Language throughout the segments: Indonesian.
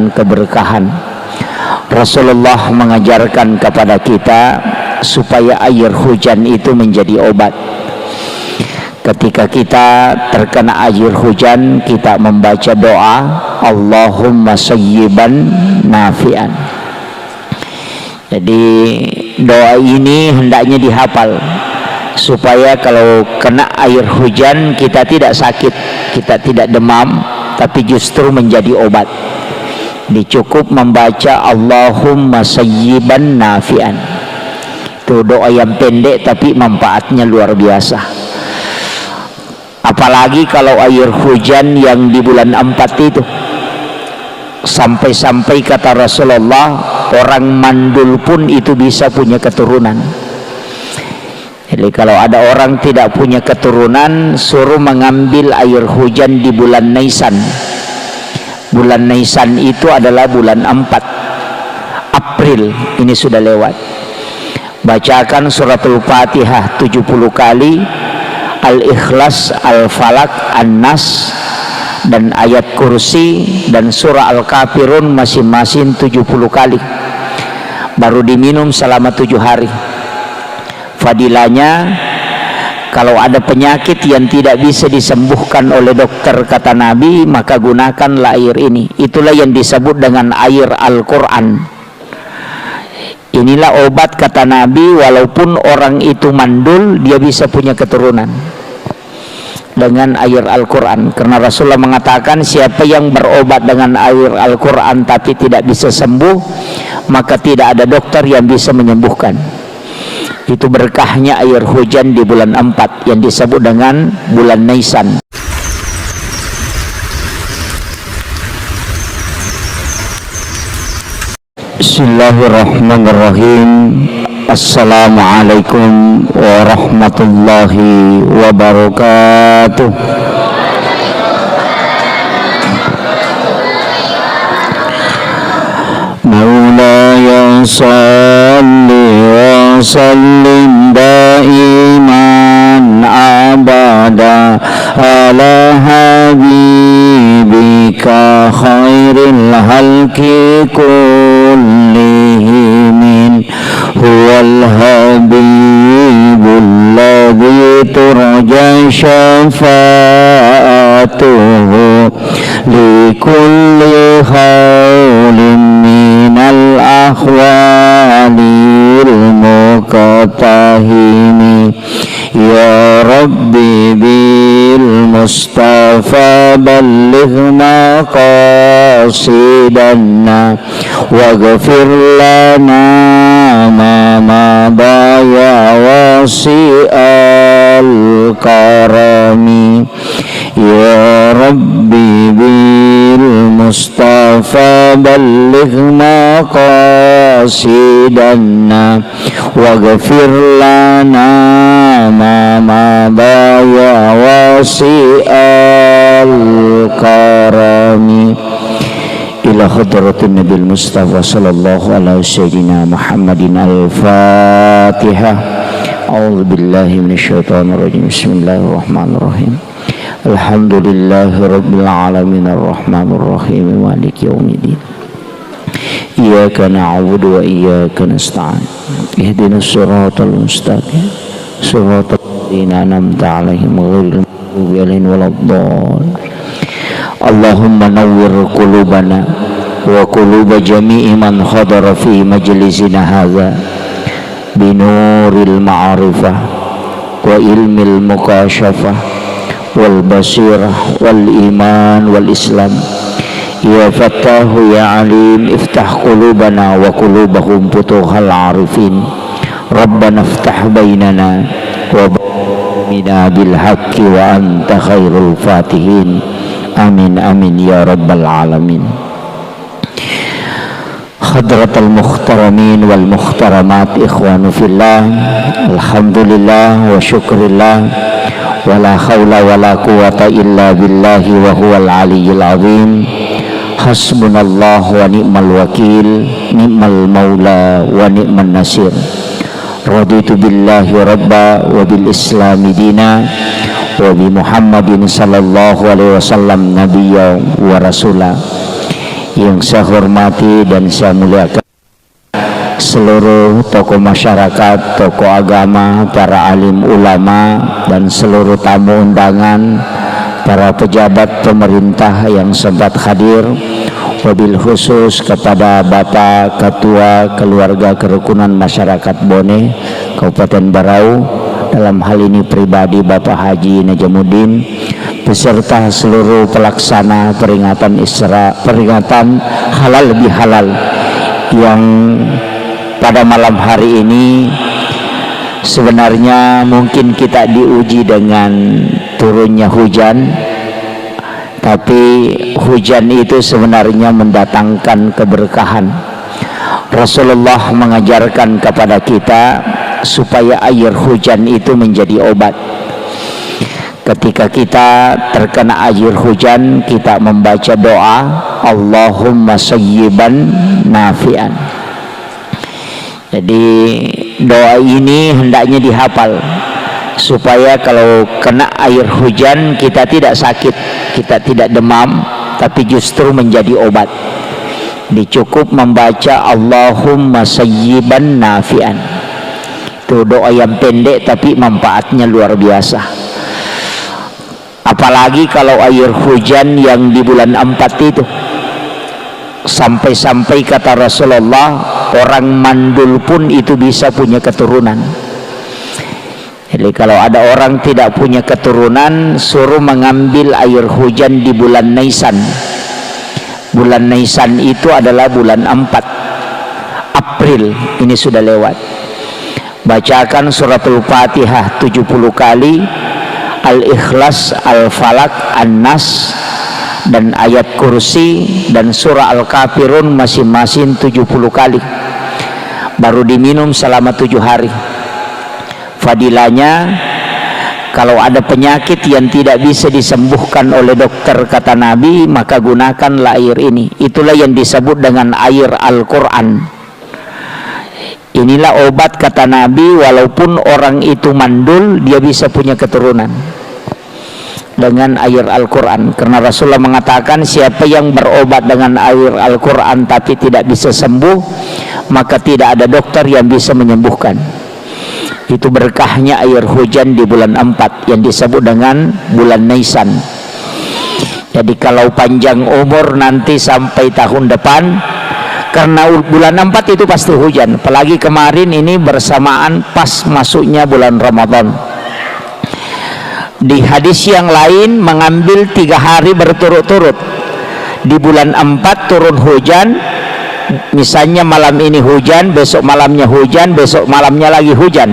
keberkahan. Rasulullah mengajarkan kepada kita supaya air hujan itu menjadi obat. Ketika kita terkena air hujan, kita membaca doa Allahumma sayyiban nafi'an. Jadi doa ini hendaknya dihafal supaya kalau kena air hujan kita tidak sakit, kita tidak demam, tapi justru menjadi obat. Dicukup membaca Allahumma sayyiban nafi'an. Itu doa yang pendek tapi manfaatnya luar biasa. Apalagi kalau air hujan yang di bulan 4 itu, sampai-sampai kata Rasulullah, orang mandul pun itu bisa punya keturunan. Jadi kalau ada orang tidak punya keturunan, suruh mengambil air hujan di bulan Nisan. Bulan Nisan itu adalah bulan 4 April, ini sudah lewat. Bacakan suratul Fatihah 70 kali, Al-Ikhlas, Al-Falak, An-Nas, dan ayat kursi dan surah Al-Kafirun masing-masing 70 kali. Baru diminum selama 7 hari. Fadilahnya, kalau ada penyakit yang tidak bisa disembuhkan oleh dokter kata Nabi, maka gunakanlah air ini. Itulah yang disebut dengan air Al-Quran. Inilah obat kata Nabi, walaupun orang itu mandul, dia bisa punya keturunan dengan air Al-Quran. Karena Rasulullah mengatakan, siapa yang berobat dengan air Al-Quran tapi tidak bisa sembuh, maka tidak ada dokter yang bisa menyembuhkan. Itu berkahnya air hujan di bulan 4 yang disebut dengan bulan Nisan. Bismillahirrahmanirrahim. Assalamualaikum warahmatullahi wabarakatuh. Maulaya salli wa sallim daiman abada ala habibika khairil halki kullihim. Huwal habibul ladzi turja syafa'atuhu likulli hawlin minal ahwalil muqtahimi. Ya Rabbi bil Mustafa balligh maqasidana waghfir lana ma madha ya wasi'al karami. Ya Rabbi bil Mustafa balligh maqasidana waghfir lana ma madha ya wasi'al karami. Ila hadratin Nabil Mustafa sallallahu alaihi sayyidina Muhammadin al-Fatihah. A'udzu billahi minasyaitonir rajim. Bismillahirrahmanirrahim. Alhamdulillahi rabbil alamin arrahmanir rahim maliki yaumiddin. Iyyaka na'budu wa iyyaka nasta'in. Ihdinas siratal mustaqim. Siratal ladzina an'amta 'alaihim ghairil maghdubi 'alaihim waladdallin. Allahumma nawwir qulubana wa quluba jami'i man hadara fi majlisina hadza binuril ma'rifah wa ilmil mukasyafah wal basirah wal iman wal islam. Ya Fattahu ya Alim, iftah qulubana wa qulubahum futuhal arifin. Rabbana iftah bainana wa bainana bil haqqi wa anta khairul fatihin. Amin amin ya rabbal alamin. Hadratal muhtaramin wal muhtaramat, ikhwanu fillah, alhamdulillah wa syukrillah, wala hawla wala quwata illa billahi wa huwal aliyyil azim. Hasbunallah wa ni'mal wakil, ni'mal maula wa ni'man nasir. Raditu billahi rabba wa bil islami dina wa bi Muhammadin sallallahu alaihi wasallam nabiyya wa rasula. Yang saya hormati dan saya muliakan seluruh tokoh masyarakat, tokoh agama, para alim ulama, dan seluruh tamu undangan, para pejabat pemerintah yang sempat hadir, wabil khusus kepada Bapak Ketua Keluarga Kerukunan Masyarakat Bone Kabupaten Berau, dalam hal ini pribadi Bapak Haji Najamuddin, beserta seluruh pelaksana peringatan halal bihalal yang pada malam hari ini sebenarnya mungkin kita diuji dengan turunnya hujan, tapi hujan itu sebenarnya mendatangkan keberkahan. Rasulullah mengajarkan kepada kita supaya air hujan itu menjadi obat. Ketika kita terkena air hujan, kita membaca doa Allahumma sayyiban nafi'an. Jadi doa ini hendaknya dihafal supaya kalau kena air hujan kita tidak sakit, kita tidak demam, tapi justru menjadi obat. Dicukup membaca Allahumma sayyiban nafi'an. Itu doa yang pendek tapi manfaatnya luar biasa. Apalagi kalau air hujan yang di bulan 4 itu, sampai-sampai kata Rasulullah, orang mandul pun itu bisa punya keturunan. Jadi kalau ada orang tidak punya keturunan, suruh mengambil air hujan di bulan Nisan. Bulan Nisan itu adalah bulan 4 April, ini sudah lewat. Bacakan suratul Fatihah 70 kali, Al-Ikhlas, Al-Falak, An-Nas, dan ayat kursi dan surah Al-Kafirun masing-masing 70 kali, baru diminum selama 7 hari. Fadilahnya, kalau ada penyakit yang tidak bisa disembuhkan oleh dokter kata Nabi, maka gunakanlah air ini. Itulah yang disebut dengan air Al-Quran. Inilah obat kata Nabi, walaupun orang itu mandul, dia bisa punya keturunan dengan air Al-Quran. Karena Rasulullah mengatakan, siapa yang berobat dengan air Al-Quran tapi tidak bisa sembuh, maka tidak ada dokter yang bisa menyembuhkan. Itu berkahnya air hujan di bulan 4 yang disebut dengan bulan Nisan. Jadi kalau panjang umur nanti sampai tahun depan, karena bulan 4 itu pasti hujan, apalagi kemarin ini bersamaan pas masuknya bulan Ramadan. Di hadis yang lain mengambil 3 hari berturut-turut. Di bulan 4 turun hujan, misalnya malam ini hujan, besok malamnya hujan, besok malamnya lagi hujan.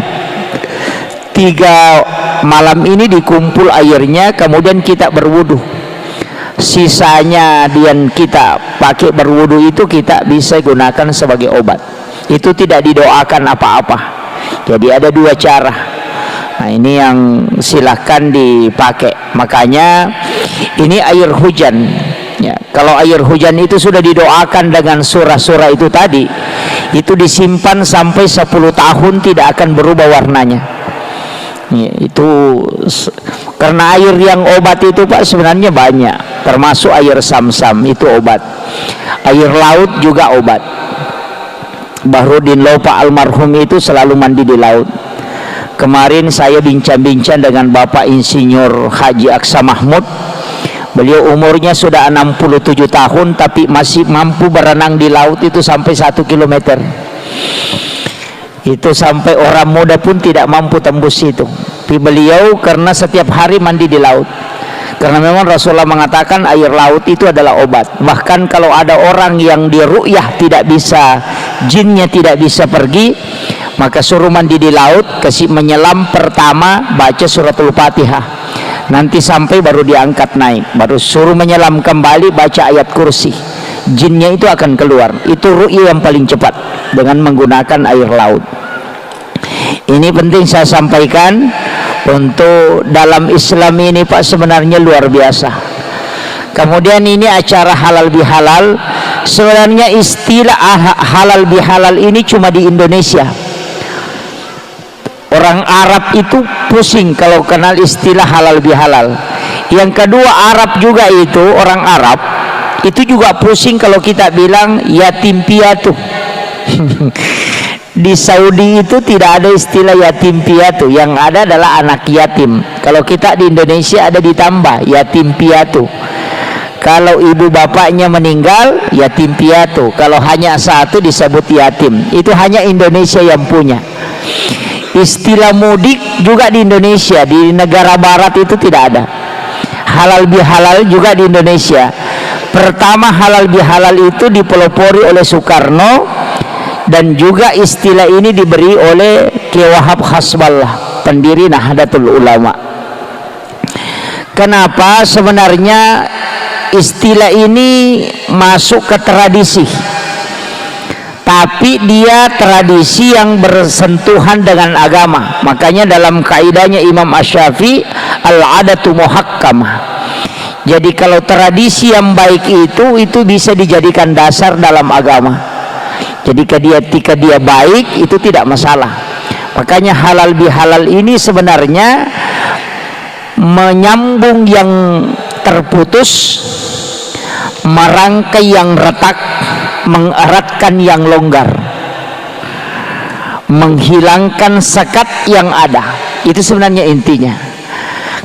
3 malam ini dikumpul airnya, kemudian kita berwudu. Sisanya yang kita pakai berwudu itu kita bisa gunakan sebagai obat. Itu tidak didoakan apa-apa. Jadi ada 2 cara. Nah, ini yang silahkan dipakai. Makanya ini air hujan ya. Kalau air hujan itu sudah didoakan dengan surah-surah itu tadi, itu disimpan sampai 10 tahun tidak akan berubah warnanya ya. Itu karena air yang obat itu Pak sebenarnya banyak, termasuk air Sam-Sam itu obat, air laut juga obat. Bahrudin Lopa almarhum itu selalu mandi di laut. Kemarin saya bincang-bincang dengan Bapak Insinyur Haji Aksa Mahmud. Beliau umurnya sudah 67 tahun tapi masih mampu berenang di laut itu sampai 1 kilometer. Itu sampai orang muda pun tidak mampu tembus itu. Tapi beliau karena setiap hari mandi di laut. Karena memang Rasulullah mengatakan air laut itu adalah obat. Bahkan kalau ada orang yang di ru'yah tidak bisa, jinnya tidak bisa pergi, maka suruh mandi di laut, kasih menyelam pertama baca suratul Fatihah, nanti sampai baru diangkat naik, baru suruh menyelam kembali baca ayat kursi, jinnya itu akan keluar. Itu ru'yah yang paling cepat dengan menggunakan air laut. Ini penting saya sampaikan. Untuk dalam Islam ini Pak sebenarnya luar biasa. Kemudian ini acara halal bihalal. Sebenarnya istilah halal bihalal ini cuma di Indonesia. Orang Arab itu pusing kalau kenal istilah halal bihalal. Yang kedua, Arab juga itu, orang Arab Itu juga pusing kalau kita bilang yatim piatu. Di Saudi itu tidak ada istilah yatim piatu, yang ada adalah anak yatim. Kalau kita di Indonesia ada ditambah yatim piatu. Kalau ibu bapaknya meninggal, yatim piatu. Kalau hanya satu disebut yatim. Itu hanya Indonesia yang punya. Istilah mudik juga di Indonesia, di negara barat itu tidak ada. Halal bihalal juga di Indonesia. Pertama halal bihalal itu dipelopori oleh Soekarno, dan juga istilah ini diberi oleh Kiai Wahab Hasballah, pendiri Nahdlatul Ulama. Kenapa sebenarnya istilah ini masuk ke tradisi, tapi dia tradisi yang bersentuhan dengan agama. Makanya dalam kaidahnya Imam Asy-Syafi'i, al-adatu muhakkamah. Jadi kalau tradisi yang baik itu bisa dijadikan dasar dalam agama. Jadi ketika dia baik itu tidak masalah. Makanya halal bihalal ini sebenarnya menyambung yang terputus, merangkai yang retak, mengeratkan yang longgar, menghilangkan sekat yang ada. Itu sebenarnya intinya.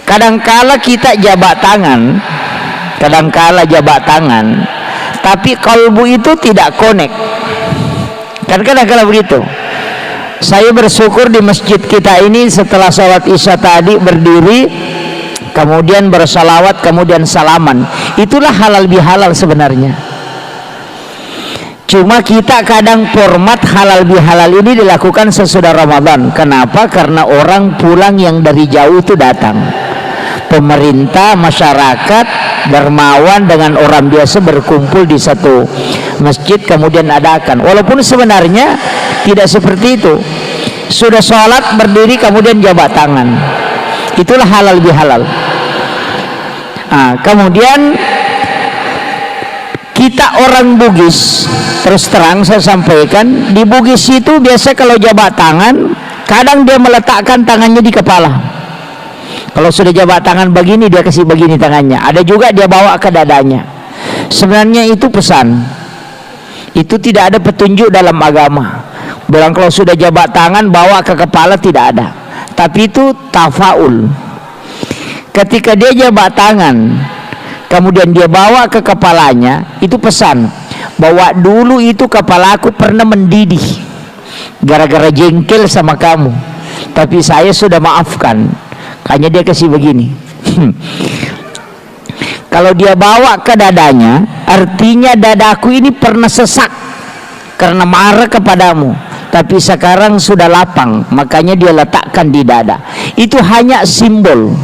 Kadangkala kita jabat tangan, tapi kalbu itu tidak connect. Kan kadang-kala begitu. Saya bersyukur di masjid kita ini setelah sholat isya tadi berdiri, kemudian bersalawat, kemudian salaman. Itulah halal bihalal sebenarnya. Cuma kita kadang format halal bihalal ini dilakukan sesudah Ramadan. Kenapa? Karena orang pulang yang dari jauh itu datang. Pemerintah, masyarakat, dermawan dengan orang biasa berkumpul di satu masjid, kemudian adakan. Walaupun sebenarnya tidak seperti itu. Sudah sholat berdiri kemudian jabat tangan. Itulah halal bihalal. Kemudian kita orang Bugis, terus terang saya sampaikan, di Bugis itu biasa kalau jabat tangan, kadang dia meletakkan tangannya di kepala. Kalau sudah jabat tangan begini, dia kasih begini tangannya. Ada juga dia bawa ke dadanya. Sebenarnya itu pesan. Itu tidak ada petunjuk dalam agama. Bilang kalau sudah jabat tangan bawa ke kepala, tidak ada. Tapi itu tafaul. Ketika dia jabat tangan, kemudian dia bawa ke kepalanya, itu pesan bahwa dulu itu kepalaku pernah mendidih gara-gara jengkel sama kamu, tapi saya sudah maafkan. Hanya dia kasih begini. Kalau dia bawa ke dadanya, artinya dadaku ini pernah sesak karena marah kepadamu, tapi sekarang sudah lapang, makanya dia letakkan di dada. Itu hanya simbol,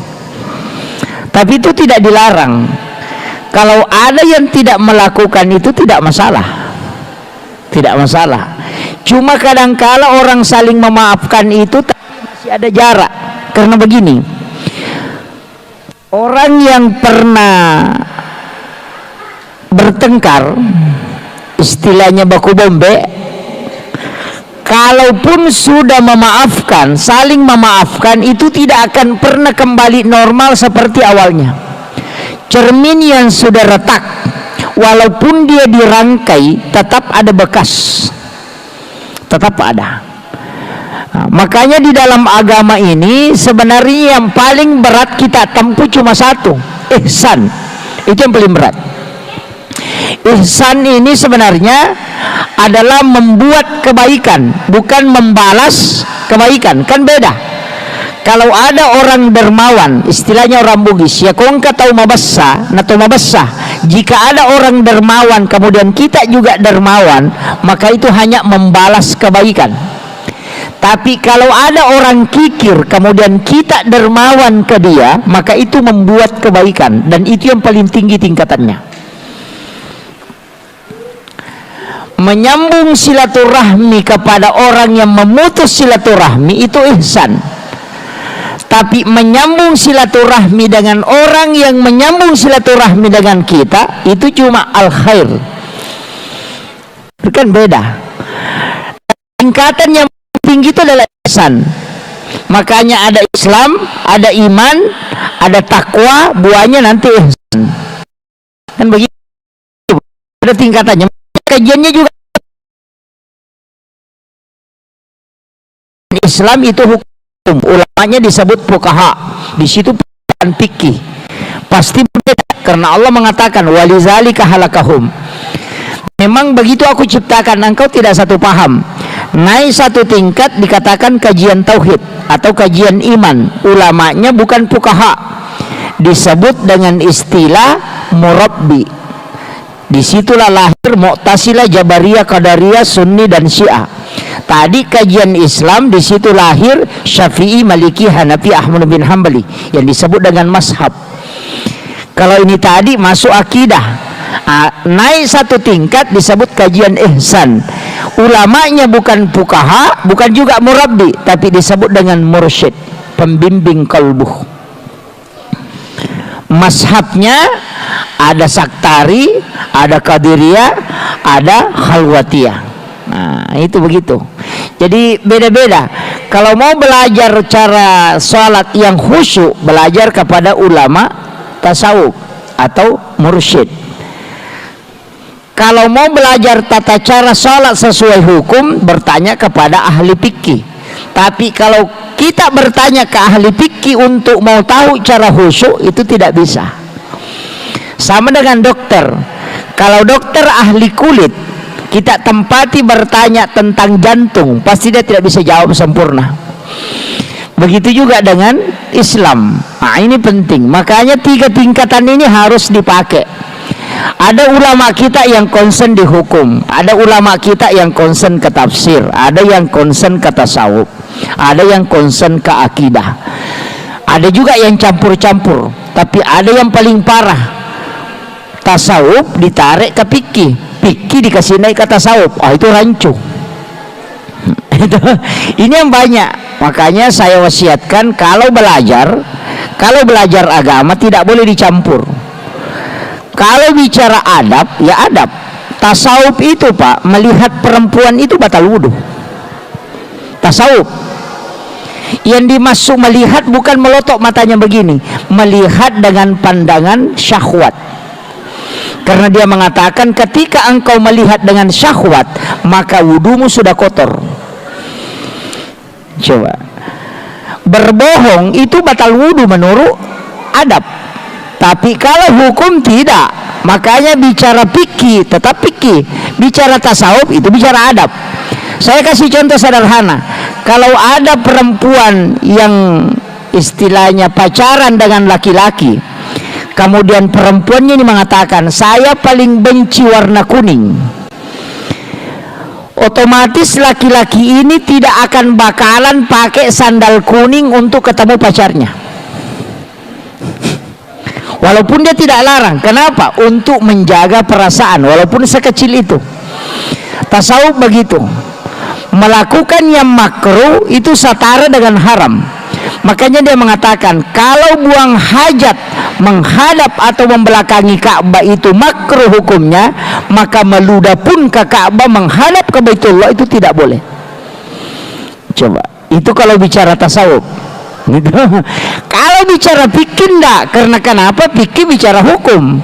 tapi itu tidak dilarang. Kalau ada yang tidak melakukan itu tidak masalah, tidak masalah. Cuma kadangkala orang saling memaafkan itu tapi masih ada jarak. Karena begini, orang yang pernah bertengkar, istilahnya baku bombe, kalaupun sudah memaafkan, saling memaafkan, itu tidak akan pernah kembali normal seperti awalnya. Cermin yang sudah retak, walaupun dia dirangkai, tetap ada bekas, tetap ada. Makanya di dalam agama ini sebenarnya yang paling berat kita tempuh cuma satu, ihsan. Itu yang paling berat. Ihsan ini sebenarnya adalah membuat kebaikan, bukan membalas kebaikan. Kan beda. Kalau ada orang dermawan, istilahnya orang Bugis, ya kong tahu mabassa, nato mabassa. Jika ada orang dermawan kemudian kita juga dermawan, maka itu hanya membalas kebaikan. Tapi kalau ada orang kikir kemudian kita dermawan ke dia, maka itu membuat kebaikan, dan itu yang paling tinggi tingkatannya. Menyambung silaturahmi kepada orang yang memutus silaturahmi itu ihsan. Tapi menyambung silaturahmi dengan orang yang menyambung silaturahmi dengan kita, itu cuma al khair. Itu kan beda. Tingkatan yang tinggi itu adalah ihsan. Makanya ada Islam, ada iman, ada takwa, buahnya nanti ihsan. Kan begitu ada tingkatannya. Kajiannya juga Islam itu hukum, ulamanya disebut fuqaha. Di situ bukan fikih. Pasti berbeda karena Allah mengatakan walizalika halakahum. Memang begitu aku ciptakan engkau tidak satu paham. Naik satu tingkat dikatakan kajian tauhid atau kajian iman. Ulamanya bukan fuqaha. Disebut dengan istilah murabbi. Disitulah lahir Mu'tazilah, Jabariyah, Qadariyah, Sunni dan Syiah. Tadi kajian Islam, di situ lahir Syafi'i, Maliki, Hanafi, Ahmad bin Hambali yang disebut dengan mazhab. Kalau ini tadi masuk akidah, naik satu tingkat disebut kajian ihsan. Ulamanya bukan fuqaha, bukan juga murabbi, tapi disebut dengan mursyid, pembimbing kalbuh. Mazhabnya ada Saktari, ada Qadiriyah, ada Khalwatiyah. Nah, itu begitu. Jadi beda-beda. Kalau mau belajar cara sholat yang khusyuk, belajar kepada ulama tasawuf atau mursyid. Kalau mau belajar tata cara sholat sesuai hukum, bertanya kepada ahli fikih. Tapi kalau kita bertanya ke ahli fikih untuk mau tahu cara khusyuk, itu tidak bisa. Sama dengan dokter. Kalau dokter ahli kulit, kita tempati bertanya tentang jantung, pasti dia tidak bisa jawab sempurna. Begitu juga dengan Islam. Nah, ini penting. Makanya 3 tingkatan ini harus dipakai. Ada ulama kita yang concern di hukum, ada ulama kita yang concern ke tafsir, ada yang concern ke tasawuf, ada yang concern ke akidah, ada juga yang campur-campur. Tapi ada yang paling parah, tasawuf ditarik ke fikih, fikih dikasih naik ke tasawuf. Itu rancu. Ini yang banyak. Makanya saya wasiatkan kalau belajar agama tidak boleh dicampur. Kalau bicara adab, ya adab. Tasawuf itu Pak, melihat perempuan itu batal wudu. Tasawuf yang dimaksud melihat bukan melotok matanya begini, melihat dengan pandangan syahwat. Karena dia mengatakan ketika engkau melihat dengan syahwat, maka wudumu sudah kotor. Coba, berbohong itu batal wudu menurut adab. Tapi kalau hukum tidak. Makanya bicara fikih tetap fikih, bicara tasawuf itu bicara adab. Saya kasih contoh sederhana. Kalau ada perempuan yang istilahnya pacaran dengan laki-laki, kemudian perempuannya ini mengatakan saya paling benci warna kuning, otomatis laki-laki ini tidak akan bakalan pakai sandal kuning untuk ketemu pacarnya. Walaupun dia tidak larang. Kenapa? Untuk menjaga perasaan, walaupun sekecil itu. Tasawuf begitu. Melakukan yang makruh itu setara dengan haram. Makanya dia mengatakan kalau buang hajat menghadap atau membelakangi Ka'bah itu makruh hukumnya, maka meludah pun ke Ka'bah menghadap ke Baitullah itu tidak boleh. Coba, itu kalau bicara tasawuf. Gitu. Kalau bicara fikih enggak, karena kenapa? Fikih bicara hukum.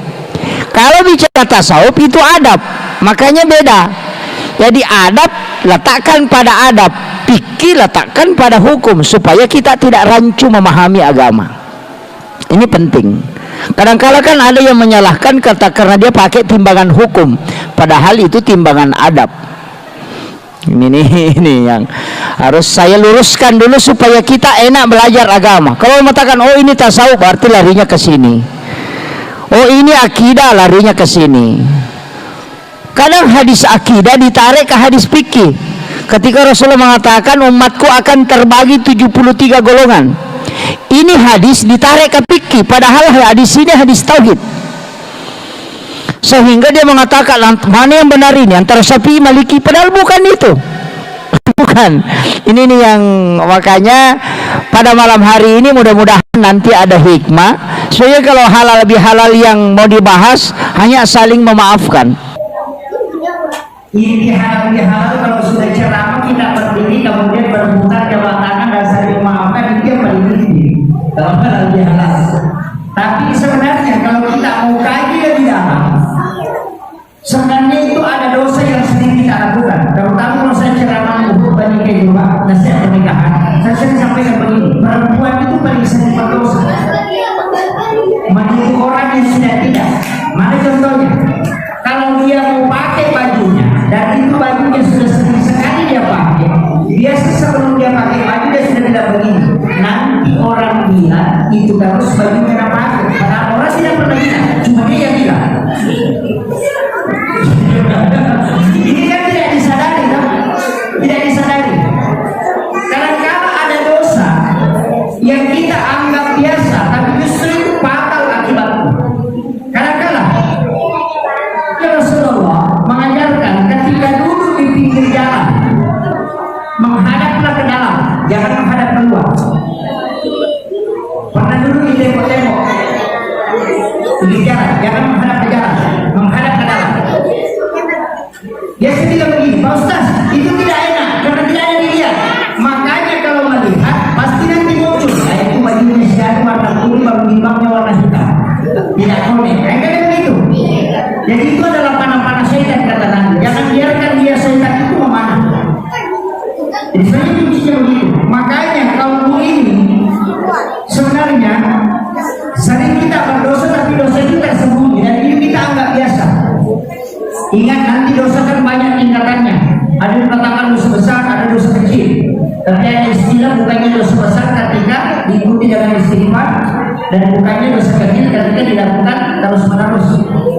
Kalau bicara tasawuf itu adab, makanya beda. Jadi adab letakkan pada adab, fikih letakkan pada hukum, supaya kita tidak rancu memahami agama. Ini penting. Kadang-kadang kan ada yang menyalahkan kata karena dia pakai timbangan hukum, padahal itu timbangan adab. Ini yang harus saya luruskan dulu supaya kita enak belajar agama. Kalau mengatakan oh ini tasawuf berarti larinya ke sini, oh ini akidah larinya ke sini. Kadang hadis akidah ditarik ke hadis fikih. Ketika Rasulullah mengatakan umatku akan terbagi 73 golongan, ini hadis ditarik ke fikih, padahal hadis ini hadis tauhid. Sehingga dia mengatakan mana yang benar ini antara Syafi'i, Maliki, padahal bukan itu. Bukan. Ini nih yang makanya pada malam hari ini mudah-mudahan nanti ada hikmah. Soalnya kalau halal lebih halal yang mau dibahas hanya saling memaafkan. Ini halal lebih halal kalau sudah ceramah kita berdiri kemudian berputar jabat tangan dan saling memaafkan, itu yang paling tinggi. Kalau halal lebih halal. Tapi sebenarnya kalau kita mau kaji lebih dalam, Sebenarnya itu ada dosa yang sering kita lakukan, terutama kalau saya ceramah untuk bagi kehidupan nasihat pernikahan. Saya sering sampaikan begini, perempuan itu paling sering berdosa menipu orang yang sudah tidak. Mana contohnya? Kalau dia mau pakai bajunya dan itu bajunya sudah sering sekali dia pakai, biasa sebelum dia pakai baju dia sudah tidak begini. Nanti orang bilang itu terus bajunya tidak pakai, padahal orang tidak pernah bilang, cuma dia yang bilang. Ini kan tidak disadari, kan? Tidak disadari. Kadang-kadang ada dosa yang kita anggap biasa, tapi justru itu fatal akibatnya. Kadang-kadang ya Rasulullah mengajarkan ketika duduk di pinggir jalan, menghadaplah ke dalam, jangan menghadap keluar. Pernah duduk di tembok-tembok di jalan, jangan menghadap ke jalan, menghadap ke dalam. Dia ketika begini, Pak Ustaz, itu tidak enak karena tidak ada dilihat. Makanya kalau melihat pasti nanti muncul. Itu bajunya siapa warna kuning, baru bimbangnya warna hitam. Tidak boleh. Enggak ada begitu. Jadi itu adalah panah-panah syaitan kata Nabi. Jangan biarkan dia syaitan itu memanah. Jadi sebenarnya kuncinya begitu. Makanya kaum ini sebenarnya sering kita berdosa tapi dosa itu tersembunyi dan ini kita anggap biasa. Ingat nanti dosa kan banyak tingkatannya. Ada yang katakan dosa besar, ada dosa kecil. Tapi ada istilah bukannya dosa besar ketika diikuti dengan istighfar dan bukannya dosa kecil ketika dilakukan terus menerus.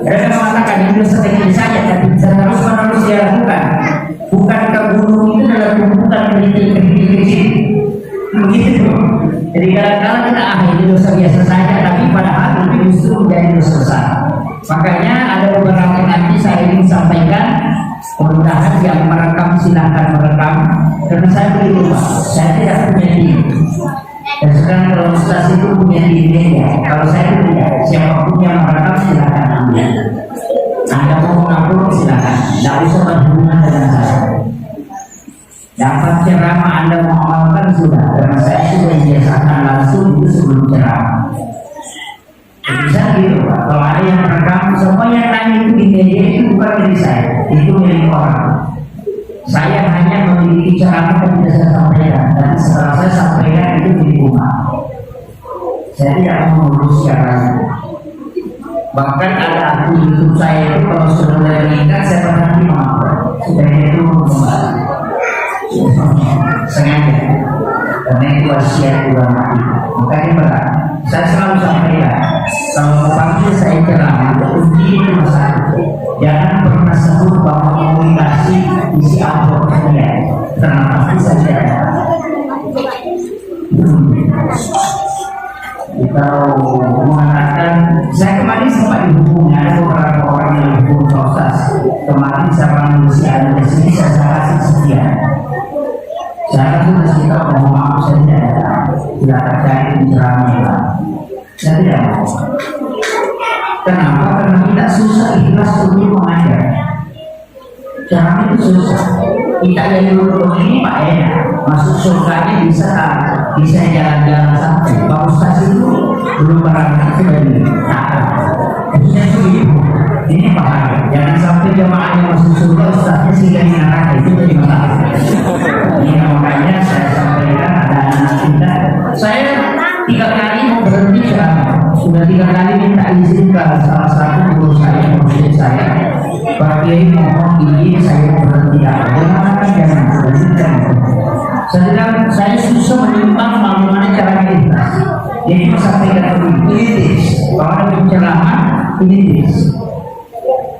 Ada yang mengatakan ini dosa kecil saja, tapi terus menerus dia lakukan. Bukankah gunung itu adalah tumpukan kerikil kecil? Begitu. Jadi kadang-kadang kita ini dosa biasa saja, tapi padahal itu justru menjadi dosa besar. Makanya ada beberapa nanti saya ingin sampaikan, mudah-mudahan yang merekam silahkan merekam, karena saya begitu Pak, saya tidak punya diri. Dan sekarang kalau Ustaz itu punya diri ya, kalau saya itu tidak, siapapun yang merekam silahkan ambil. Anda mau mengupload silahkan, tidak usah berhubungan dengan saya. Dapat ceramah Anda mau amalkan sudah, karena saya sudah biasakan langsung itu sebelum ceramah. Bisa gitu Pak, kalau ada yang merekam, semua yang nanya itu di media itu bukan dari saya, itu milik orang. Saya hanya memiliki ceramah yang tidak saya sampaikan, dan setelah saya sampaikan itu milik umat. Saya tidak mengurus caranya. Bahkan ada akun YouTube saya itu kalau sudah mulai meningkat saya berhenti mengupload, sudah itu kembali. Sengaja, karena itu wasiat ulama itu. Makanya berat. Saya selalu sampaikan, kalau panggil saya ceramah, kunci itu masalah. Jangan pernah sebut bahwa komunikasi isi amplop saya, karena pasti saya kalau mengatakan, saya kemarin sempat dihubungi ada beberapa orang yang dihubungi proses. Kemarin saya manusia ada di sini, saya kasih sekian. Saya sudah cerita bahwa maaf saya tidak terjadi di ceramah. Saya tidak mau. Kenapa? Karena kita susah ikhlas untuk mengajar. Ceramah itu susah. Kita yang dulu ini Pak enak, masuk surganya bisa jalan-jalan sampai. Pak Ustaz itu belum berangkat sudah ditata. Maksudnya begitu. Ini bahaya. Jangan sampai jemaahnya masuk surga, Ustaznya sehingga di neraka itu jadi masalah. Ini makanya saya sampaikan ada anak kita. Saya 3 kali mau berhenti ceramah. Sudah 3 kali minta izin ke salah satu guru saya, maksud saya, Pak Kiai mohon izin saya berhenti. Jangan berhentikan. Saya susah menimbang bagaimana caranya ikhlas. Jadi sampaikan ini kalau ada penceramah ini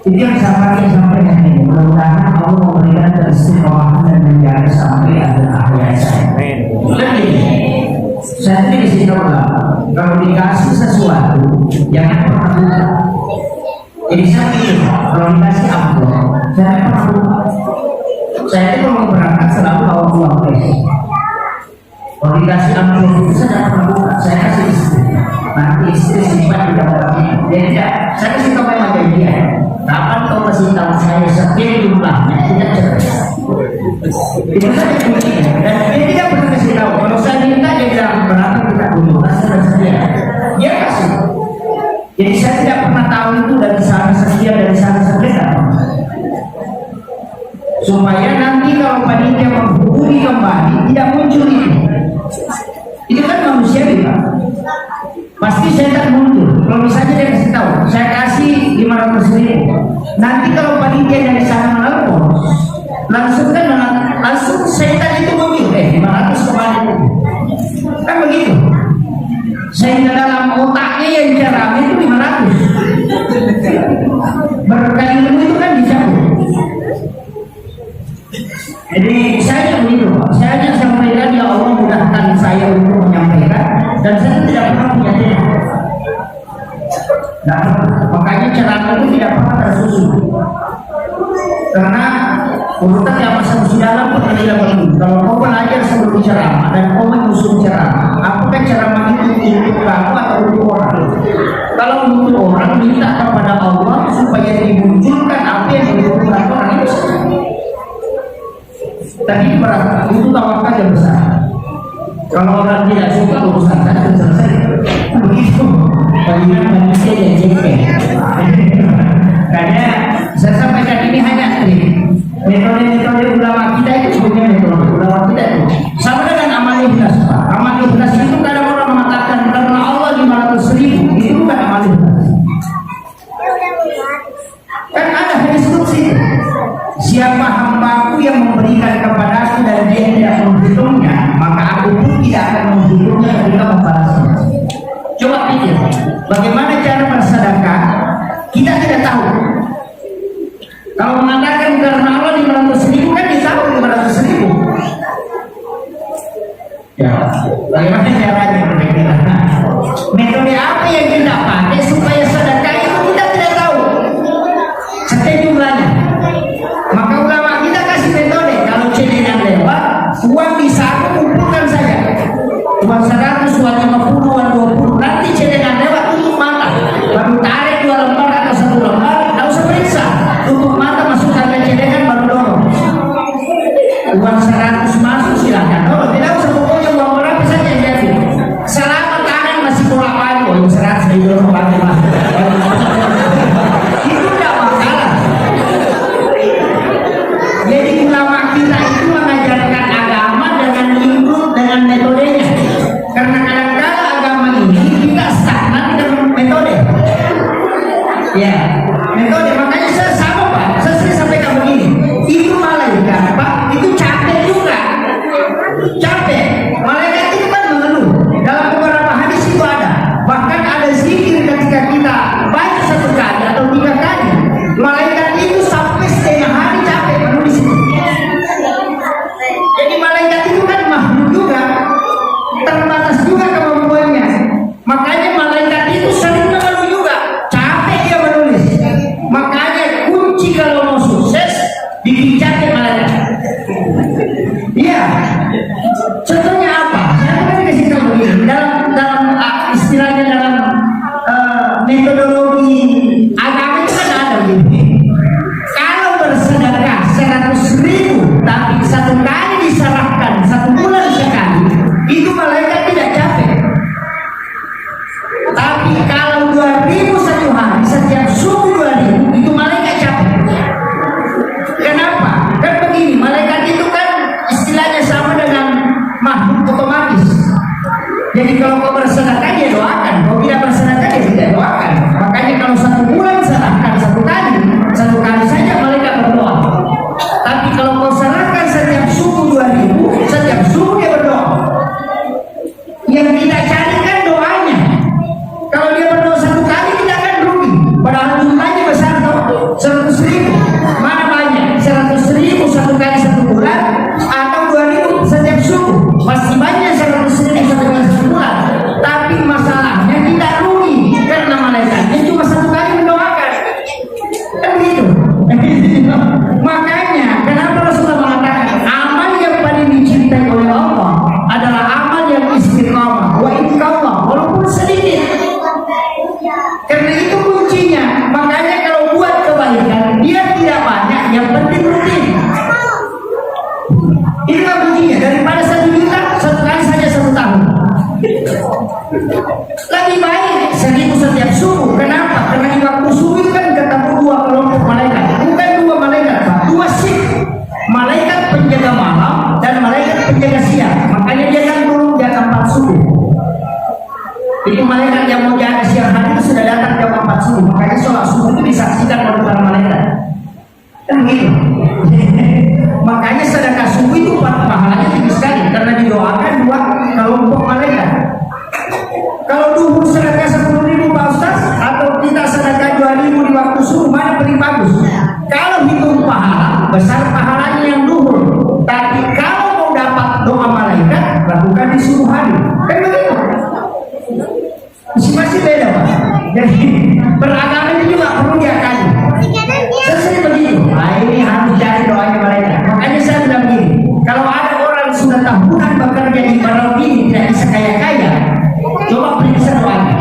itu yang saya sampaikan ini. Mudah-mudahan Allah memberikan keistiqomahan dan menjaga sampai akhir hayat saya. Saya tidak istiqomah. Kalau dikasih sesuatu jangan pernah buka. Jadi saya pikir kalau dikasih amplop jangan pernah buka. Saya itu kalau berangkat selalu bawa uang cash. Kalau dikasih amplop itu saya tidak pernah buka. Saya kasih istri. Nanti istri simpan di dalamnya. Dia tidak. Saya kasih tahu memang dia. Kapan kau kasih tahu saya sekian jumlahnya tidak cerai. Itu saja kuncinya. Dan dia tidak pernah kasih tahu. Kalau saya minta dia bilang berapa kita dulu. Saya sekian. Dia kasih. Jadi saya tidak pernah tahu itu dari sana sekian dari sana sekian. supaya nanti kalau panitia menghubungi kembali tidak muncul itu kan manusiawi Pak. Pasti saya tak muncul. Kalau misalnya dia kasih tahu, saya kasih 500.000. Nanti kalau panitia dari sana menelpon, langsung setan itu muncul. 500 kembali. Kan begitu. Sehingga dalam otaknya yang cara itu 500. Berkali itu kan dicabut. Jadi saya begitu Pak. Saya hanya sampaikan ya Allah mudahkan saya untuk menyampaikan dan saya tidak pernah punya tema. Nah, makanya ceramah itu tidak pernah tersusun. Karena urutan yang masuk di dalam pun tidak perlu. Kalau kau belajar sebelum ceramah dan kau menyusun ceramah, apakah ceramah itu untuk kamu atau untuk orang? Kalau untuk orang, minta kepada Allah supaya dimunculkan apa yang dibutuhkan orang itu. Tadi berat, itu tawakal yang besar. Kalau orang tidak suka urusan saya selesai. Begitu. Bagaimana manusia yang jengkel. Karena saya sampaikan ini hanya metode ulama kita itu sebenarnya metode ulama kita itu sama dengan amal ikhlas Pak. Amal ikhlas itu kadang orang mengatakan karena Allah 500.000 itu bukan amal ikhlas. Kan ada hadis qudsi. Siapa hambaku yang memberikan kepadaku dan dia tidak menghitungnya, maka aku pun tidak akan menghitungnya ketika membalasnya. Coba pikir, bagaimana cara bersedekah? Kita tidak tahu. Kalau mengatakan karena Allah 500.000 kan kita tahu 500.000. Ya, bagaimana caranya berbeda? Metode apa yang kita pakai supaya sedekah itu kita tidak tahu setiap jumlahnya. Maka ulama kita kasih metode, kalau celengan lewat, uang bisa aku kumpulkan saja. Uang 100, uang 50, uang 20. Nanti celengan lewat tutup mata, baru tarik 2 lembar atau 1 lembar, tidak usah periksa. Tutup mata, masukkan ke celengan, baru dorong. Uang 100 masuk silakan. Oh, tidak usah pokoknya uang berapa saja yang jadi. Selama tangan masih kurang pagi, uang 100 didorong pakai masuk. Itu tidak masalah. Jadi ulama kita itu mengajarkan agama dengan lingkup dengan metodenya. Karena kadang-kadang agama ini kita stagnan dengan metode. Ya, metode. Makanya saya sama Pak. Saya sering sampaikan begini. Itu malaikat Pak, itu capek juga. Capek. Malaikat itu kan mengeluh. Dalam beberapa hadis itu ada. Bahkan ada zikir ketika kita baca 1 kali atau 3 kali. Malaikat itu sampai setengah hari capek menulis itu. Jadi malaikat itu kan makhluk juga, terbatas juga kemampuannya. Makanya malaikat itu sering mengeluh juga, capek dia menulis. Makanya kunci kalau mau sukses bikin capek malaikat. Iya. Contohnya apa? Saya akan kasih tahu begini. Dalam istilahnya dalam metodologi agama itu kan ada begini. Kalau bersedekah 100.000 tapi 1 kali diserahkan 1 bulan sekali, itu malaikat tidak capek. Tapi kalau 2.000 1 hari, setiap subuh 2.000, itu malaikat capek. Kenapa? Kan begini, malaikat itu kan istilahnya sama dengan makhluk otomatis. Jadi kalau kau bersedekah dia doakan, kalau tidak bersedekah dia tidak doakan. Makanya kalau 1 bulan serahkan 1 kali saja malaikat berdoa. Tapi kalau kau serahkan setiap subuh 2.000, setiap subuh dia berdoa. Yang kita carikan doanya. Kalau dia berdoa 1 kali kita akan rugi. Padahal jumlahnya besar toh, 100.000. Mana banyak? 100.000 1 kali 1 bulan atau 2.000 setiap subuh. Masih banyak 100.000 1 kali 1 bulan. Tapi masalahnya kita rugi karena malaikatnya cuma 1 kali mendoakan. Kan begitu. Makanya kenapa Rasulullah mengatakan amal yang paling dicintai oleh Allah adalah amal yang istiqamah wa iqamah, walaupun sedikit. Karena itu kuncinya. Makanya kalau buat kebaikan dia tidak banyak, yang penting rutin. Inilah kuncinya. Daripada 1 juta 1 kali saja 1 tahun. Lebih baik 1.000 setiap subuh. Kenapa? Karena di waktu subuh itu kan ketemu 2 kelompok malaikat. Bukan 2 malaikat Pak, 2 shift. Itu malaikat yang mau jaga siang hari itu sudah datang jam 4 subuh. Makanya sholat subuh itu disaksikan oleh para malaikat. Kan begitu. Makanya sedekah subuh itu pahalanya tinggi sekali karena didoakan dua kelompok malaikat. Kalau duhur sedekah 10.000 Pak Ustaz, atau kita sedekah 2.000 di waktu subuh, mana paling bagus? Kalau hitung pahala, besar pahalanya yang duhur. Tapi kalau mau dapat doa malaikat, lakukan di subuh hari. Kan begitu? Masih beda Pak. Jadi beragama itu juga perlu diakali. Sesuai begitu. Nah, ini harus jadi doanya malaikat. Makanya saya bilang gini, kalau ada orang sudah tahunan bekerja di barang ini tidak bisa kaya-kaya, coba periksa doanya.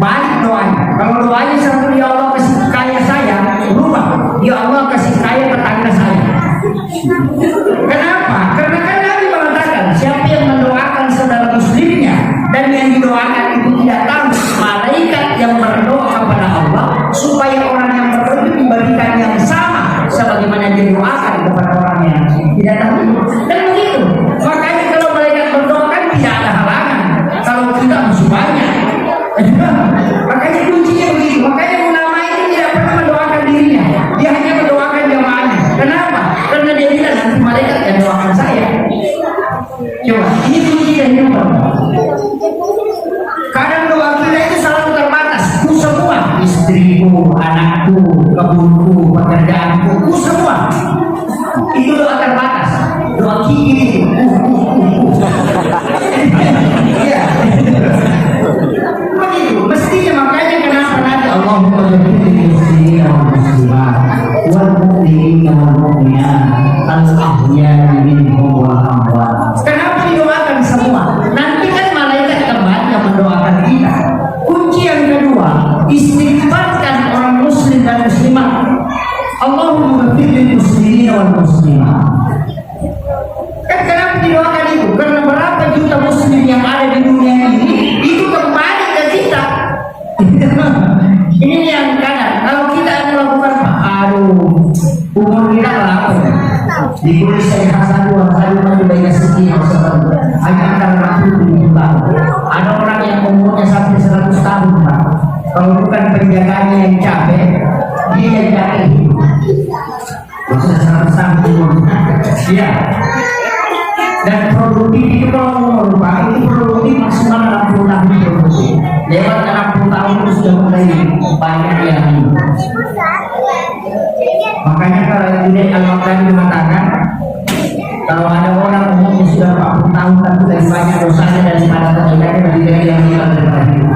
Balik doanya. Kalau doanya satu, ya Allah kasih kaya saya, rubah, ya Allah kasih kaya tetangga saya. Kenapa? Karena kan Nabi mengatakan siapa yang mendoakan saudara muslimnya dan yang didoakan itu tidak tahu, malaikat yang berdoa kepada Allah supaya orang yang berdoa itu diberikan yang sama sebagaimana didoakan kepada orang yang tidak tahu. Dan begitu. Makanya kalau malaikat berdoa kan tidak ada halangan. Kalau kita musuh banyak. Makanya kuncinya begitu. Makanya ulama ini tidak pernah mendoakan dirinya. Dia hanya mendoakan jamaahnya. Kenapa? Karena dia bilang nanti malaikat yang doakan saya. Coba, ini kunci dan hidup. Kadang doa kita itu selalu terbatas. Ku semua, istriku, anakku, kebunku, pekerjaanku, ku semua. Itu doa terbatas. Doa kiri, iya. Begitu. Mestinya makanya kenapa nanti Allahumma jadikan muslimin wal muslimat wal mu'minin wal mu'minat al-ahya minhum wal amwat. Kenapa didoakan semua? Nanti kan malaikat kembali yang mendoakan kita. Kunci yang kedua, istighfarkan orang muslim dan muslimat. Allahumma ghfir muslimin wal muslimat. Kan kenapa didoakan itu? Karena berapa juta muslim yang ada di dunia ini itu kembali ke kita. Ini yang kadang kalau kita melakukan umur kita berapa? Dikulis saya Hasan dua kali maju banyak sedih hanya antara 60 tahun. Ada orang yang umurnya sampai 100 tahun Pak. Kalau bukan penjaganya yang capek, dia yang capek. Maksudnya 100 tahun umurnya. Iya. Dan produktif itu kalau umur Pak itu produktif maksimal 60 tahun produktif. Lewat 60 tahun itu sudah mulai banyak yang hidup. Makanya kalau ini Al-Maqdani mengatakan kalau ada orang umurnya sudah 40 tahun tapi lebih banyak dosanya daripada kebaikannya, lebih baik yang hilang daripada hidup.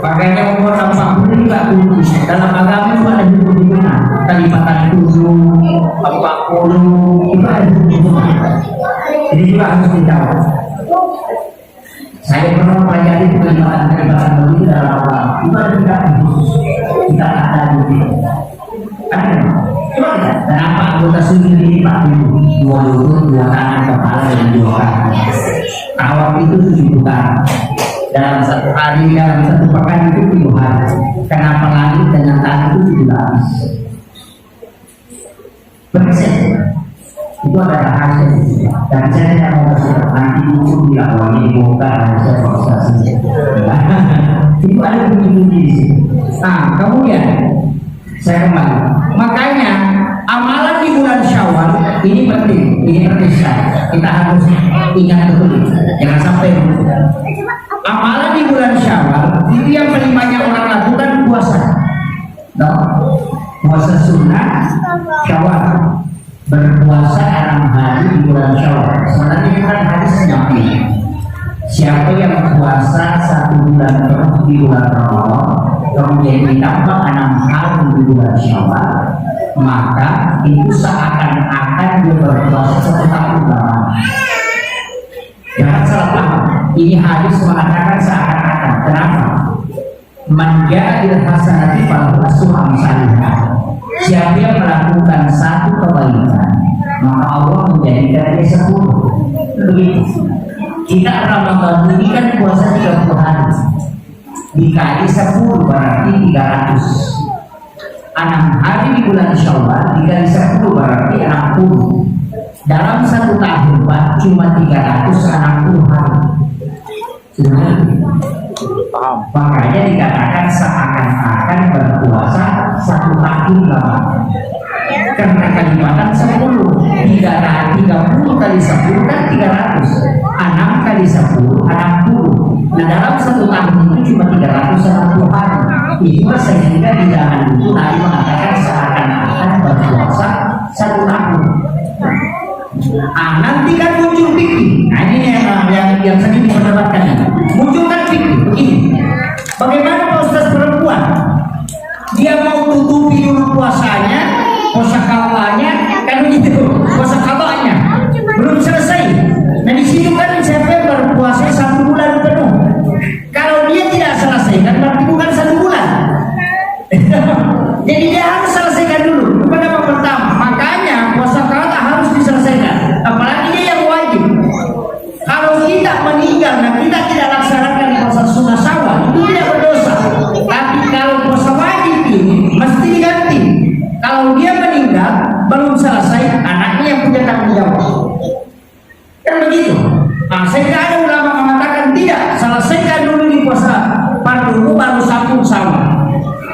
Makanya umur 40 ini tidak tinggi. Dalam agama itu ada hitung-hitungan. Kalipatan 7, 40 itu ada hitung-hitungan. Jadi juga harus ditahu. Saya pernah pelajari kelibatan begitu dalam agama. Itu ada tingkatan khusus. Kita ada di ada. Kenapa anggota suci ini Pak? 2 lutut, 2 tangan, kepala dan 2 kaki. Awam itu 7 putaran. Dalam satu hari, dalam satu pekan itu 7 hari. Kenapa langit dengan tanah itu 7 lapis? Persen. Itu ada rahasia di sini. Dan saya tidak mau bercerita nanti itu tidak boleh dibuka rahasia prosesnya. Itu ada bunyi-bunyi di sini. Nah, kemudian saya kembali. Makanya amalan di bulan Syawal ini penting sekali. Kita harus ingat betul. Jangan sampai amalan di bulan Syawal itu yang paling banyak orang lakukan puasa. Puasa sunnah Syawal. Berpuasa 6 hari di bulan Syawal. Sebenarnya itu kan hadis Nabi. Siapa yang puasa 1 bulan penuh di bulan Ramadan, kemudian ditambah 6 hari di bulan Syawal, maka itu seakan-akan dia berpuasa 1 tahun lamanya. Jangan salah paham. Ini hadis mengatakan seakan-akan. Kenapa? Menjadi hasanati pada rasul amsalihah. Siapa yang melakukan 1 kebaikan, maka Allah menjadikan dia 10. Begitu. Kita Ramadan ini kan puasa 30 hari. Dikali 10 berarti 300. 6 hari di bulan Syawal dikali 10 berarti 60. dalam 1 tahun Pak cuma 360 hari. Paham. Makanya dikatakan seakan-akan berpuasa 1 tahun lamanya. Karena kelipatan 10, 30 kali 10 kan 300, 6 kali 10 60. Nah dalam 1 tahun itu cuma 360 hari. Itulah sehingga di dalam itu Nabi mengatakan seakan-akan berpuasa 1 tahun. Nanti kan muncul fikih. Nah ini yang sering diperdebatkan. Munculkan fikih begini. Bagaimana Pak Ustaz perempuan? Dia mau tutupi dulu puasanya, puasa kawanya, kan begitu. Puasa kawanya belum selesai. Nah di situ kan siapa yang berpuasa 1 bulan penuh. Kalau dia tidak selesaikan berarti bukan 1 bulan. Jadi dia harus selesaikan dulu. Pada pertama, makanya puasa kawa harus diselesaikan. Apalagi dia yang wajib. Kalau kita meninggal dan kita tidak laksanakan puasa sunnah Syawal, itu tidak berdosa. Tapi kalau puasa wajib ini mesti diganti. Kalau dia meninggal belum selesai, anaknya yang punya tanggung jawab. Kan begitu. Nah, sehingga ada ulama mengatakan tidak, selesaikan dulu di puasa fardu baru sambung Syawal.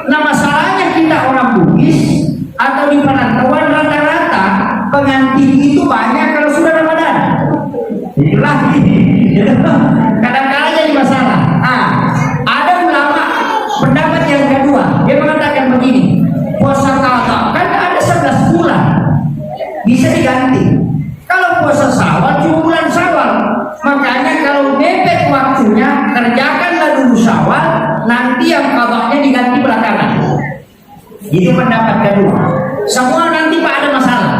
Nah masalahnya kita orang Bugis atau di perantauan rata-rata pengantin itu banyak kalau sudah Ramadan. Itulah kadang-kadang jadi masalah. Ada ulama pendapat yang kedua, dia mengatakan begini, puasa qadha kan ada 11 bulan bisa diganti. Kalau puasa Syawal cuma bulan Syawal, makanya kalau mepet waktunya kerjakanlah dulu Syawal, nanti yang qadhanya diganti belakangan. Itu pendapat kedua. Semua nanti Pak ada masalah.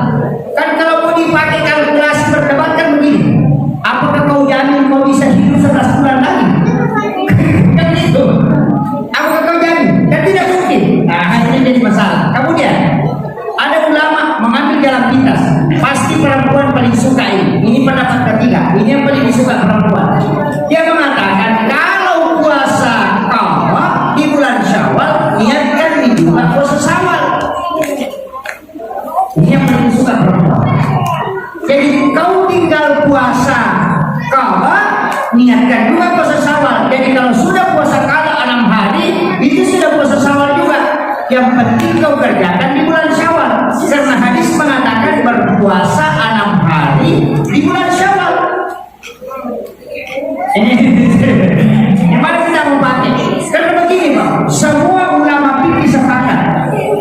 Kan kalau mau dipakai kalkulasi berdebat kan begini. Apakah kau jamin kau bisa hidup 11 bulan lagi? Kan itu. Apakah kau jamin? Kan tidak mungkin. Nah, ini jadi masalah. Kemudian ada ulama mengambil jalan pintas. Pasti perempuan paling suka ini. Ini pendapat ketiga. Ini yang paling disuka perempuan. Dia mengatakan kalau puasa qadha di bulan Syawal, niatkan di bulan puasa Syawal. Ini yang paling disuka perempuan. Jadi kau tinggal puasa qadha, niatkan juga puasa Syawal. Jadi kalau sudah puasa qadha 6 hari, itu sudah puasa Syawal juga. Yang penting kau kerjakan di bulan Syawal. Karena hadis mengatakan berpuasa 6 hari di bulan Syawal. Yang mana kita mau pakai? Karena begini Pak, semua ulama fikih sepakat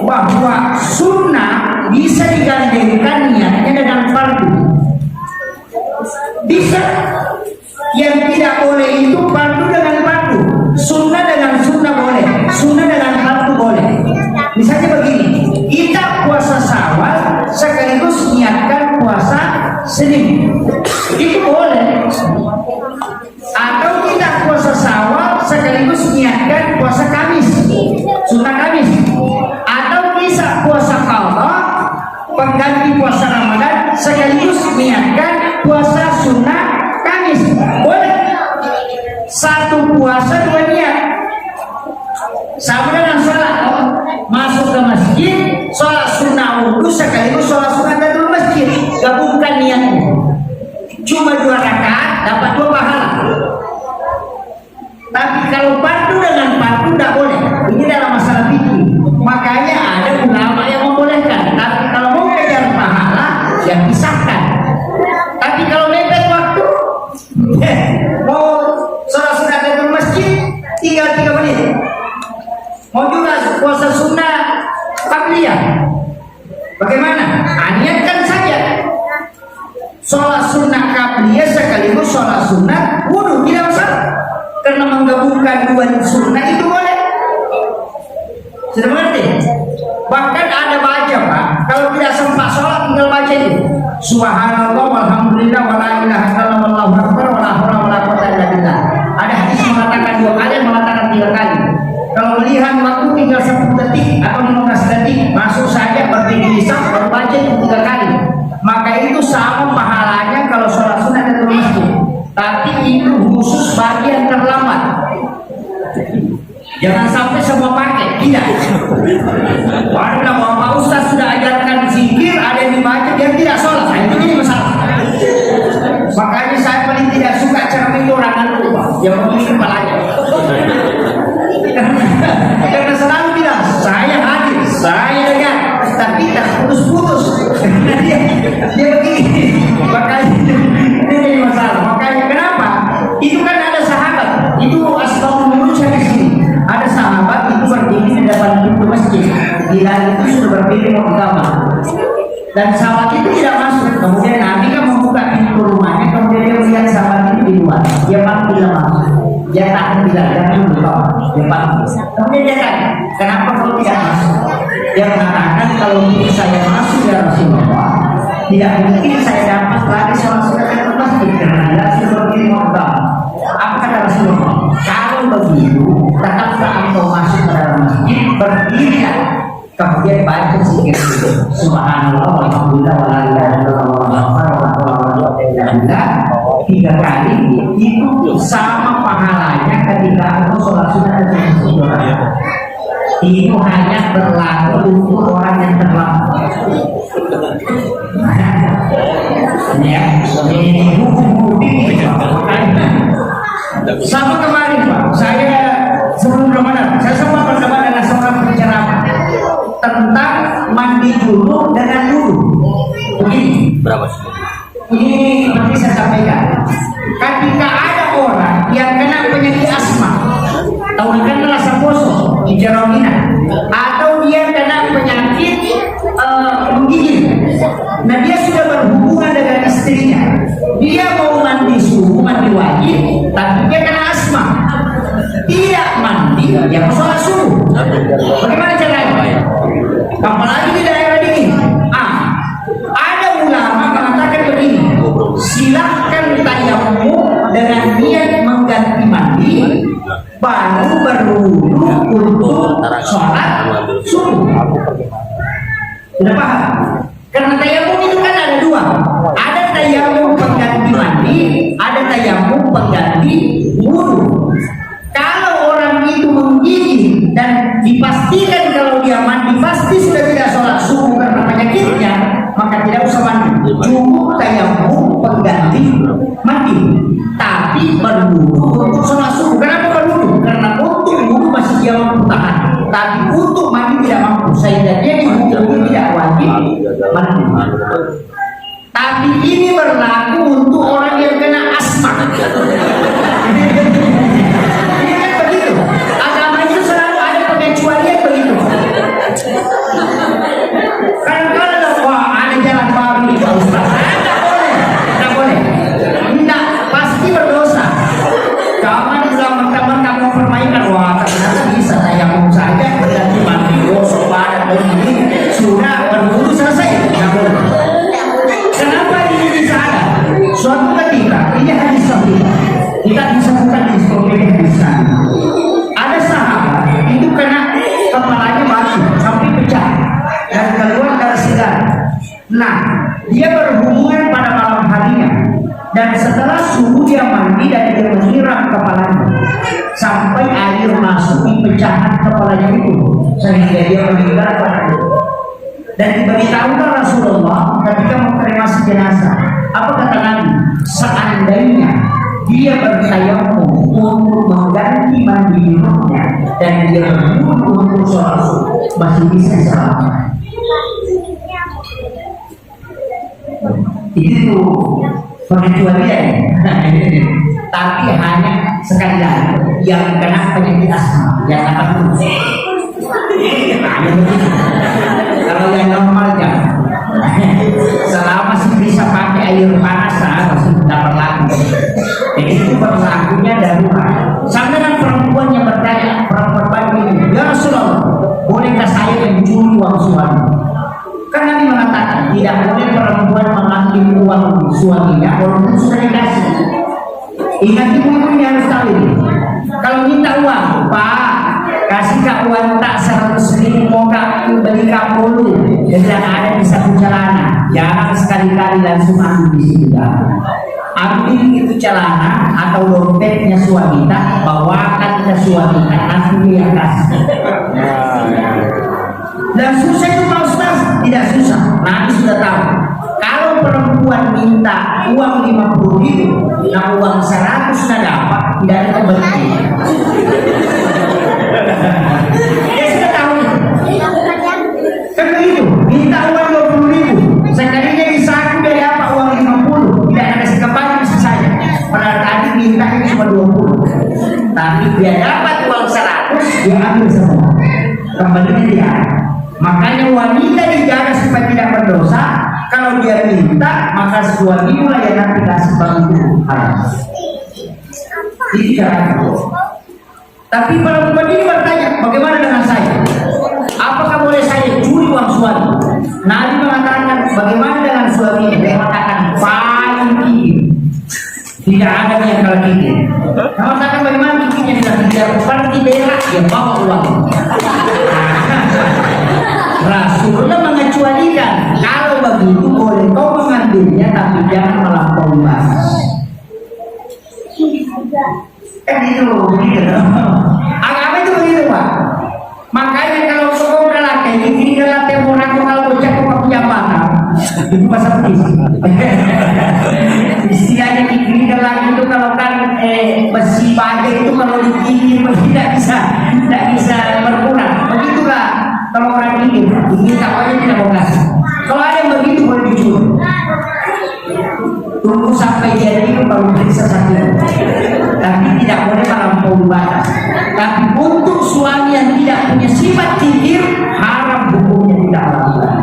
bahwa sunnah bisa digandengkan niatnya dengan fardu. Bisa. Yang tidak boleh itu fardu dengan fardu, sunnah dengan sunnah boleh, sunnah dengan fardu boleh. Misalnya begini, kita puasa Syawal sekaligus niatkan puasa Senin, itu boleh. Atau kita puasa Syawal sekaligus niatkan puasa Kamis, sunnah Kamis. Atau bisa puasa qadha pengganti puasa Ramadan sekaligus niatkan puasa sunnah Kamis, boleh. Satu puasa 2 niat. Sama dengan sholat, masuk ke masjid, sholat sunnah wudhu sekaligus sholat sunnah tahiyatul masjid, gabungkan niatnya. Cuma 2 rakaat dapat 2 pahala. Tapi kalau fardu dengan fardu tidak boleh. Ini dalam masalah fikih. Makanya ada ulama yang membolehkan. Tapi kalau mau kejar pahala, ya pisahkan. Tapi kalau mepet waktu, mau sholat sunnah tahiyatul masjid, tinggal 3 menit. Mau juga puasa sunnah qabliyah, bagaimana? Niatkan saja sholat sunnah qabliyah sekaligus sholat sunnah wudhu, tidak masalah. Karena menggabungkan 2 sunnah itu boleh. Sudah mengerti? Bahkan ada baca Pak, kalau tidak sempat sholat tinggal baca itu subhanallah walhamdulillah wala ilaha illallah wallahu akbar wala haula wala quwwata illa billah. Ada hadis mengatakan 2 kali, mengatakan 3 kali. Kalau melihat waktu tinggal 10 detik atau 15 detik, masuk saja berdiri lisan baru baca itu 3 kali. Maka itu sama pahalanya kalau sholat sunnah dan masjid. Tapi itu khusus bagi yang terlambat. Jangan sampai semua pakai, tidak. Padahal Bapak Ustaz sudah ajarkan zikir, ada yang dibaca, dia tidak sholat. Nah, itu jadi masalah. yang begini kepalanya. Karena selalu bilang saya hadir, saya dengar, tapi tak putus-putus. Karena dia begini, makanya ini jadi masalah. Makanya kenapa? Itu kan ada sahabat, itu asbabul nuzul di sini. Ada sahabat itu berdiri di depan pintu masjid. Bilal itu sudah berdiri mau agama. Dan sahabat itu tidak masuk. Kemudian Nabi kan membuka pintu rumahnya, kemudian dia melihat sahabat itu di luar. Dia pamit tidak masuk. Dia tahan Bilal, jangan lupa. Dia pamit. Kemudian dia tanya, kenapa kau tidak masuk? Dia mengatakan kalau mungkin saya masuk ya Rasulullah, tidak mungkin saya dapat lagi sholat sunat di masjid karena Bilal sudah berdiri mau agama. Apa kata Rasulullah? Kalau begitu, tetaplah engkau masuk ke dalam masjid, berdirilah. Kemudian baca zikir itu, subhanallah, walhamdulillah, wala ilaha illallah, wala ilaha 3 kali. Itu sama pahalanya ketika engkau sholat sunat di masjid. Itu hanya berlaku untuk orang yang terlambat. Ya, ini hukum ini. Sama kemarin Pak, saya sebelum Ramadan, saya sempat berdebat dengan seorang penceramah tentang mandi dulu dengan dulu. Begini. Berapa? Ini seperti saya sampaikan. Ketika ada orang yang kena penyakit asma, atau kena rasa bosok di jaromina, atau dia kena penyakit menggigil, nah dia sudah berhubungan dengan istrinya, dia mau mandi subuh, mandi wajib, tapi dia kena asma, tidak mandi, dia mau sholat subuh. Bagaimana caranya? Apalagi di daerah dingin. Ada ulama mengatakan begini, silahkan tayamum dengan niat mengganti mandi, baru berwudu untuk sholat subuh. Sudah paham? Karena tayamum itu kan ada 2. Ada tayamum pengganti mandi, ada tayamum pengganti wudu. Kalau orang itu menggigil dan dipastikan kalau dia mandi pasti sudah tidak sholat subuh karena penyakitnya, maka tidak usah mandi. Cukup tayamum pengganti mandi, tapi berwudu untuk sholat subuh. Kenapa berwudu? Karena untuk wudu masih dia mampu tahan, tapi untuk mandi tidak mampu, sehingga dia wudu tidak wajib mandi. Tapi ini berlaku untuk orang yang kena asma. Agamanya selalu ada pengecualian begitu. Kadang-kadang wah ada jalan baru nih Pak Ustaz. Tidak boleh. Tidak pasti berdosa. Jangan teman-teman kamu permainkan wah ternyata bisa tayamum saja berganti mandi gosok badan begini sudah berwudu selesai. Tidak boleh. Kenapa ini bisa ada? Suatu ketika ini hadis sahih. Kita bisa bukan di hadis sahih. Ada sahabat itu kena kepalanya batu sampai pecah dan keluar darah segar. Nah, dia berhubungan pada malam harinya dan setelah subuh dia mandi dan dia menyiram kepalanya sampai air masuk di pecahan kepalanya itu sehingga dia meninggal pada itu. Dan diberitahukan Rasulullah ketika mengkremasi jenazah. Apa kata Nabi? Seandainya dia bertayamum untuk mengganti mandi hidupnya dan dia berwudu untuk sholat subuh, masih bisa selamat. Itu pengecualian. Tapi hanya sekali lagi yang kena penyakit asma, yang dapat lulus. Kalau yang normal jangan. Selama masih bisa pakai air panas, masih dapat laku. Jadi itu berlakunya darurat. Sama dengan perempuan yang bertanya, perempuan begini, ya Rasulullah, bolehkah saya mencuri uang suami? Kan Nabi mengatakan tidak boleh perempuan mengambil uang suaminya walaupun sudah dikasih. Ingat ibu ini harus tahu ini. Kalau minta uang, Pak, kasih kak uang tak 100.000 mau kak beli kamu dan ada di satu celana. Jangan sekali-kali langsung ambil di situ. Ambil itu celana atau dompetnya suami kita, bawakan ke suami kita, nanti dia kasih. Dan susah itu Pak Ustaz? Tidak susah. Nabi sudah tahu. Kalau perempuan minta uang 50.000, nah uang 100 sudah dapat, tidak ada kembali. Ya sudah tahu itu. Kan begitu, minta uang 20.000, sekalinya disaku dari apa uang 50, tidak ada kasih kembali bisa saja. Padahal tadi minta ini cuma 20, tapi dia dapat uang 100, dia ambil semua, kembalinya dia. Makanya wanita dijaga supaya tidak berdosa. Kalau dia minta, maka suami mulai yang nanti kasih bantu haram. Ini cara itu. Tapi perempuan ini bertanya, bagaimana dengan saya? Apakah boleh saya curi uang suami? Nabi mengatakan, bagaimana dengan suami? Dia mengatakan paling tinggi. Tidak ada yang kalau tinggi. Dia mengatakan bagaimana tingginya dia seperti berak, dia bawa uang. Rasulullah mengecualikan, kalau begitu boleh kau mengambilnya, tapi jangan melampaui batas. Kan itu begitu. Agama itu begitu, Pak. Makanya kalau kau udah laki, ini adalah temporan kalau bocah kau punya mata, itu masa polisi. Istilahnya dikiri lagi itu kalau kan besi baja itu kalau dikiri tidak bisa berkurang. Begitulah. Kalau orang ini tak aja tidak mau kasih. Kalau ada yang begitu boleh dicuri. Tunggu sampai jadi baru bisa sakit. Tapi tidak boleh melampaui batas. Tapi untuk suami yang tidak punya sifat kikir, haram hukumnya tidak melakukan.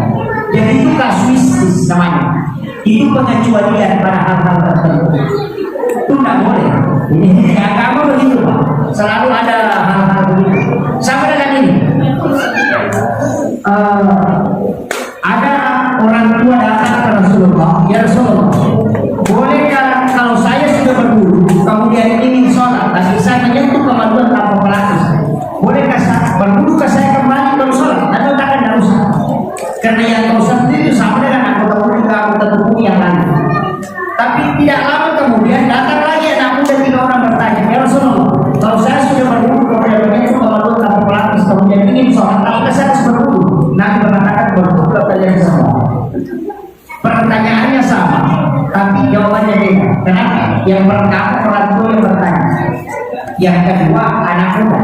Jadi itu kasuistis namanya. Itu pengecualian pada hal-hal tertentu. Itu tidak boleh. Ini agama begitu, Pak. Selalu ada hal-hal begitu. Sama dengan ini. Ada orang tua datang ke Rasulullah, ya Rasulullah, bolehkah kalau saya sudah berwudu, kemudian ingin sholat, tapi saya menyentuh kemaluan tanpa pelapis, bolehkah saya berwudu saya kembali baru sholat? Anda katakan tidak usah, karena yang kau sentuh itu sama dengan anggota wudu juga anggota tubuh yang lain. Tapi tidak lama kemudian datang lagi anak muda 3 orang bertanya, ya Rasulullah, kalau saya sudah berwudu kemudian menyentuh kemaluan tanpa pelapis, kemudian ingin sholat, apakah saya harus berwudu? Nabi mengatakan berwudu kalian semua. Pertanyaannya sama, tapi jawabannya beda. Kenapa? Yang pertama orang tua yang bertanya, yang kedua anak muda.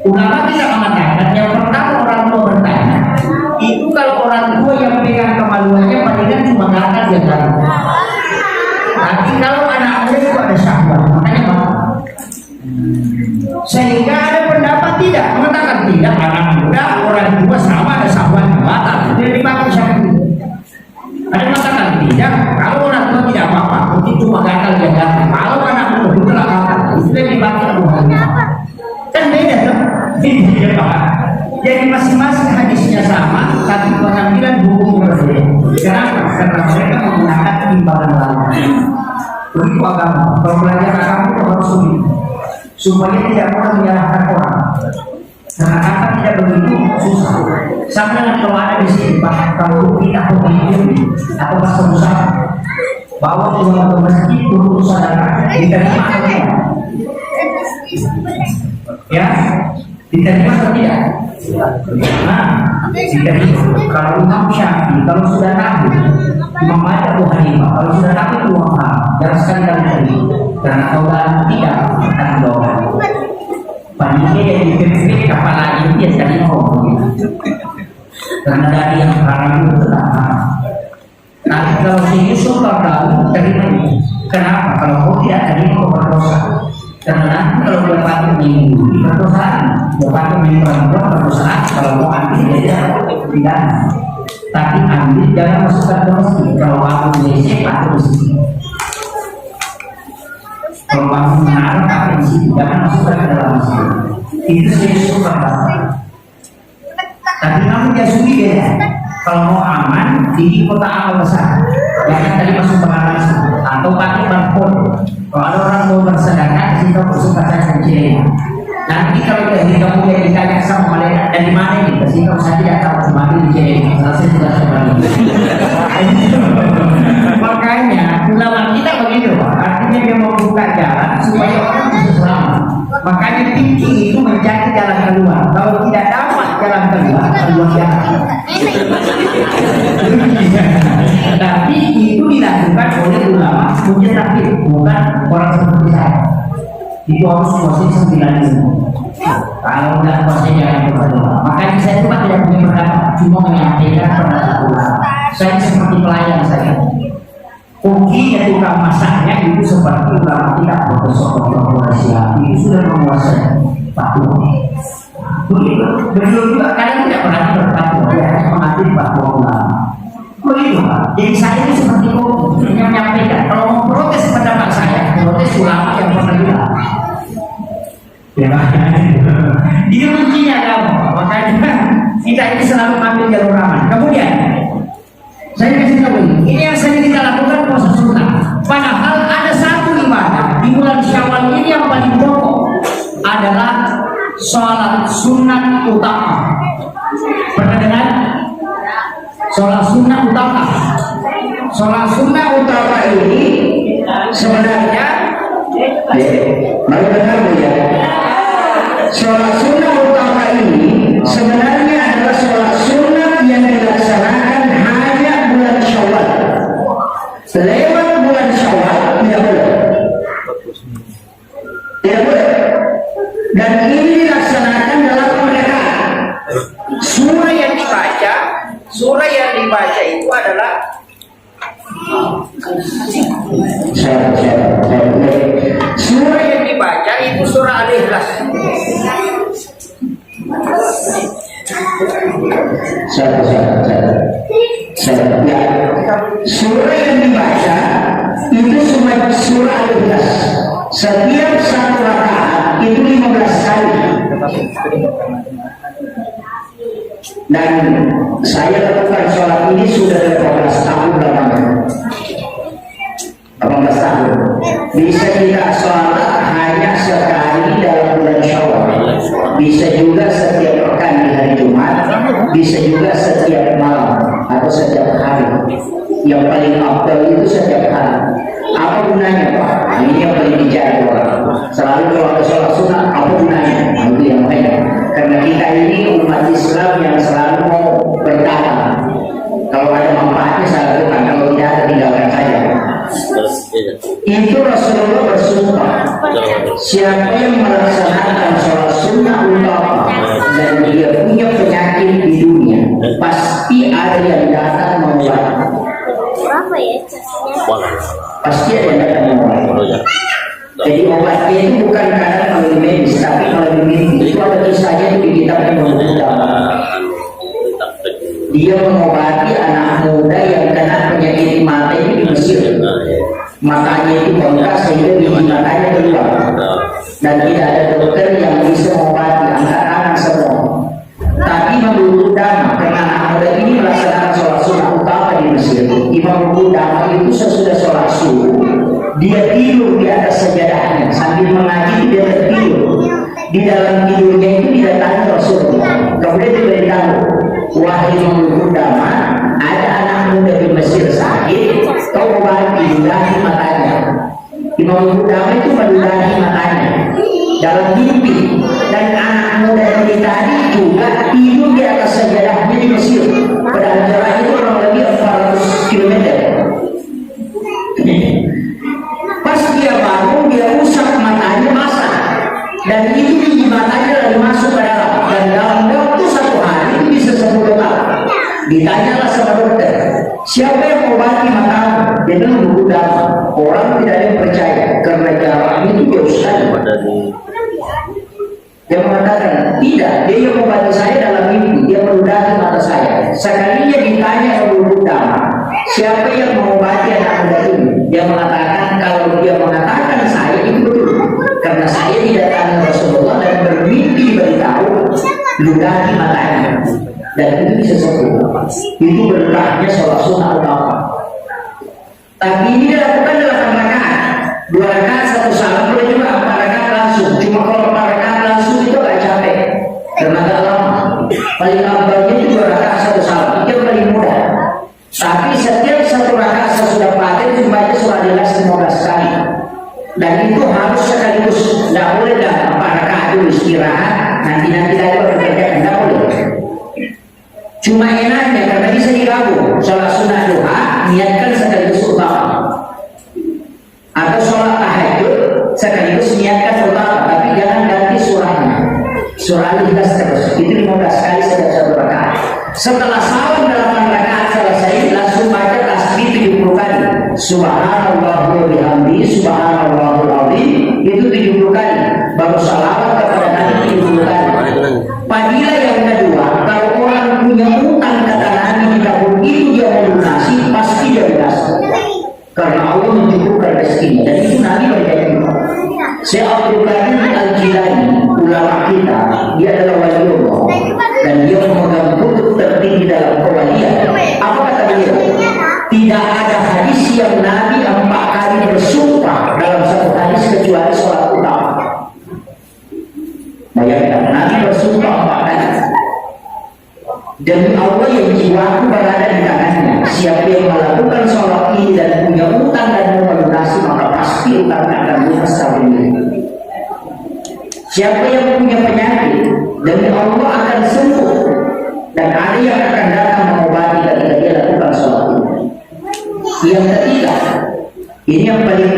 Ulama tidak mengatakan yang pertama orang tua bertanya. Itu kalau orang tua yang pegang kemaluannya palingan cuma gatal dia tahu. Tapi kalau anak muda itu ada syahwat, makanya apa? Sehingga ada pendapat tidak mengatakan tidak, anak muda orang tua sama ada syahwat batal. Dia dipakai syahwat. Ada yang mengatakan tidak, kalau orang tua tidak apa-apa, itu cuma gatal dia gatal. Kalau anak muda itu lah gatal, itu yang dipakai buahnya. Kan beda tuh. Jadi masing-masing hadisnya sama, tapi pengambilan hukum berbeda. Kenapa? Karena mereka menggunakan timbangan lain. Begitu agama. Kalau belajar agama itu harus begitu, supaya tidak pernah menyalahkan orang. Karena kata tidak begitu susah. Sama dengan kalau ada di sini, kalau kita pemimpin atau pas pengusaha, bawa uang ke masjid untuk usaha diterima atau tidak? Ya, diterima atau tidak? Nah, diterima. Kalau Imam Syafi'i, kalau sudah tahu, Imam Abu Hanifah, kalau sudah tahu itu uang haram, jangan sekali-kali diterima. Karena kalau tidak, akan doa. Panitia yang dipilih kepala ini dia tadi mau karena dari yang haram itu tetap haram. Tapi kalau si Yusuf tahu terima. Kenapa? Kalau kau tidak terima kau berdosa. Karena kalau dia patut minggu berdosaan, dia patut minggu berdosaan. Kalau mau ambil dia tidak. Tapi ambil jangan masukkan ke masjid. Kalau aku WC patut di sini. Kalau kamu menaruh pakai di sini, jangan masukkan ke dalam masjid. Itu saya suka. Tapi kamu dia sudi beda. Kalau mau aman di kota amal besar, jangan tadi masuk ke dalam masjid atau pakai barcode. Kalau ada orang mau bersedekah, di situ masuk ke dalam masjid. Nanti kalau dari kamu yang ditanya sama malaikat dari mana ini, di situ saya tidak tahu, cuma di sini. Selesai sudah kembali. Makanya ulama kita begitu, artinya dia mau buka jalan supaya orang bisa selamat. Makanya thinking itu mencari jalan keluar. Kalau tidak dapat jalan keluar jalan. Tapi itu dilakukan oleh ulama mujtahid, bukan orang seperti saya. itu harus puasa 9 ilmu. Kalau nggak puasa jangan berdoa. Makanya saya cuma tidak punya pendapat, cuma menyampaikan pendapat ulama. Saya seperti pelayan saya. Kukinya tukang masaknya itu seperti ulama tidak berkesempatan itu sudah menguasai fatwa. Begitu. Begitu juga kalian tidak pernah berfatwa, ya mengambil fatwa ulama. Begitu Pak. Jadi saya ini seperti koki yang menyampaikan. Kalau mau protes pendapat saya, protes ulama yang pernah bilang. Ya, dia kuncinya kamu. Makanya kita ini selalu ambil jalur aman. Kemudian saya kasih tahu ini yang sering kita lakukan puasa sunnah. Padahal ada satu ibadah di bulan Syawal ini yang paling pokok adalah sholat sunat utama. Pernah dengar? Sholat sunat utama. Sholat sunat utama ini sebenarnya, mari dengar ya. Sholat sunnah utama ini sebenarnya adalah sholat sunnah yang dilaksanakan hanya bulan Syawal. Lewat bulan Syawal tidak boleh. Tidak boleh. Dan ini dilaksanakan dalam pernikahan. Surah yang dibaca itu adalah surah yang dibaca itu surah Al-Ikhlas. Surah yang dibaca itu surah Al-Ikhlas. Setiap satu rakaat itu 15 kali. Dan saya lakukan sholat ini sudah 18 tahun lamanya. 18 tahun. Bisa kita sholat hanya sekali dalam bulan Syawal. Bisa juga setiap pekan di hari Jumat. Bisa juga setiap malam atau setiap hari. Yang paling afdal itu setiap hari. Apa gunanya Pak? Ini yang paling dicari orang. Selalu kalau ada sholat sunnah, apa gunanya? Itu yang banyak. Karena kita ini umat Islam yang selalu mau bertahan. Kalau ada manfaatnya saya lakukan, kalau tidak ada tinggalkan saja. Itu Rasulullah bersumpah, siapa yang melaksanakan sholat sunnah utama dan dia punya penyakit di dunia, pasti ada yang datang mengobati. Pasti ada yang datang mengobati. Jadi obatnya itu bukan karena melalui medis, tapi melalui mimpi. Itu ada kisahnya di kitab yang utama. Dia mengobati anak muda yang kena penyakit mata itu di Mesir. Matanya itu bengkak sehingga biji matanya keluar. Dan tidak ada dokter yang bisa mengobati, angkat tangan semua. Tapi Imam Qudamah, karena anak muda ini melaksanakan sholat sunnah utama di Mesir. Imam Qudamah itu sesudah sholat subuh, dia tidur di atas sajadahnya sambil mengaji, dia tertidur. Di dalam tidurnya itu didatangi Rasulullah. Kemudian diberitahu, wahai Imam Qudamah, ada anak muda di Mesir sakit, kau obati, ludahi matanya. Imam Qudamah itu meludahi matanya dalam mimpi. Dan anak muda ini tadi juga tidur di atas sajadahnya di Mesir. Padahal jarak itu kurang lebih 400 km. Pas dia bangun, dia usap matanya basah. Dan itu biji matanya lagi masuk ke dalam. Dan dalam waktu 1 hari itu bisa sembuh total. Ditanyalah sama dokter, siapa yang mengobati matamu? Dia bilang Qudamah. Orang tidak ada yang percaya karena jaraknya itu jauh sekali. Dia mengatakan, tidak, dia yang mengobati saya dalam mimpi. Dia meludahi mata saya. Sekalinya ditanya oleh Qudamah, siapa yang mengobati anak muda ini? Dia mengatakan, kalau dia mengatakan saya itu betul. Karena saya didatangi Rasulullah dan bermimpi beritahu, ludahi matanya. Dan itu bisa sembuh. Itu berkahnya sholat sunnah utama. Tapi ini dilakukan dalam 8 rakaat. 2 rakaat 1 salam, boleh juga 4 rakaat langsung. Cuma kalau 4 rakaat langsung itu agak capek karena agak lama. Paling lambatnya itu 2 rakaat 1 salam, itu yang paling mudah. Tapi setiap 1 rakaat sesudah Fatihah itu baca surah Al-Ikhlas 15 kali. Dan itu harus sekaligus. Tidak boleh dah 4 rakaat dulu istirahat, nanti lagi berkerjakan. Tidak boleh. Cuma enaknya karena bisa digabung. Sholat sunnah duha niatkan sekaligus utama, atau sholat tahajud sekaligus niatkan utama. 8 rakaat selesai langsung baca tasbih 70 kali. Subhanallah wa bihamdi, subhanallahul azim, itu 70 kali. Baru salawat kepada Nabi 70 kali. Fadilah yang kedua, kalau orang punya utang kata Nabi di tahun itu dia melunasi, pasti dia lunas. Karena Allah mencukupkan rezekinya. Dan itu Nabi berjanji. Syekh Abdul Qadir Al-Jilani, ulama kita, dia adalah wali Allah dan dia memegang kutub tertinggi dalam kewalian. Apa kata beliau? Tidak ada hadis yang Nabi 4 kali bersumpah dalam satu hadis kecuali sholat utama. Bayangkan, Nabi bersumpah 4 kali. Demi Allah yang jiwaku berada di tangannya, siapa yang melakukan sholat ini dan punya utang dan melunasi, maka pasti utangnya akan lunas tahun ini. Siapa yang punya penyakit, demi Allah akan sembuh, dan ada yang akan datang mengobati ketika dia lakukan sholat ini. Yang ketiga, ini yang paling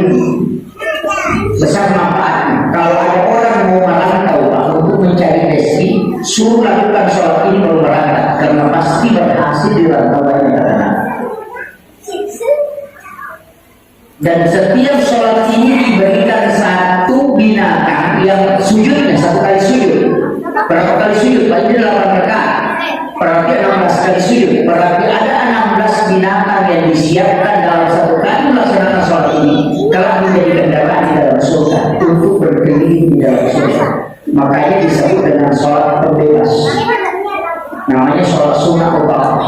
besar manfaatnya. Kalau ada orang mau merantau untuk mencari rezeki, suruh lakukan sholat ini baru berangkat, karena pasti berhasil di rantauannya karena. Dan setiap sholat ini diberikan satu binatang yang sujudnya 1 kali sujud. Berapa kali sujud? Paling 8 rakaat. Berarti 16 kali sujud. Berarti ada 16 binatang yang disiapkan dalam 1 kali melaksanakan sholat ini. Kalau menjadi kendaraan di dalam surga untuk berkeliling di dalam surga. Makanya disebut dengan sholat pembebas. Namanya sholat sunnah utama.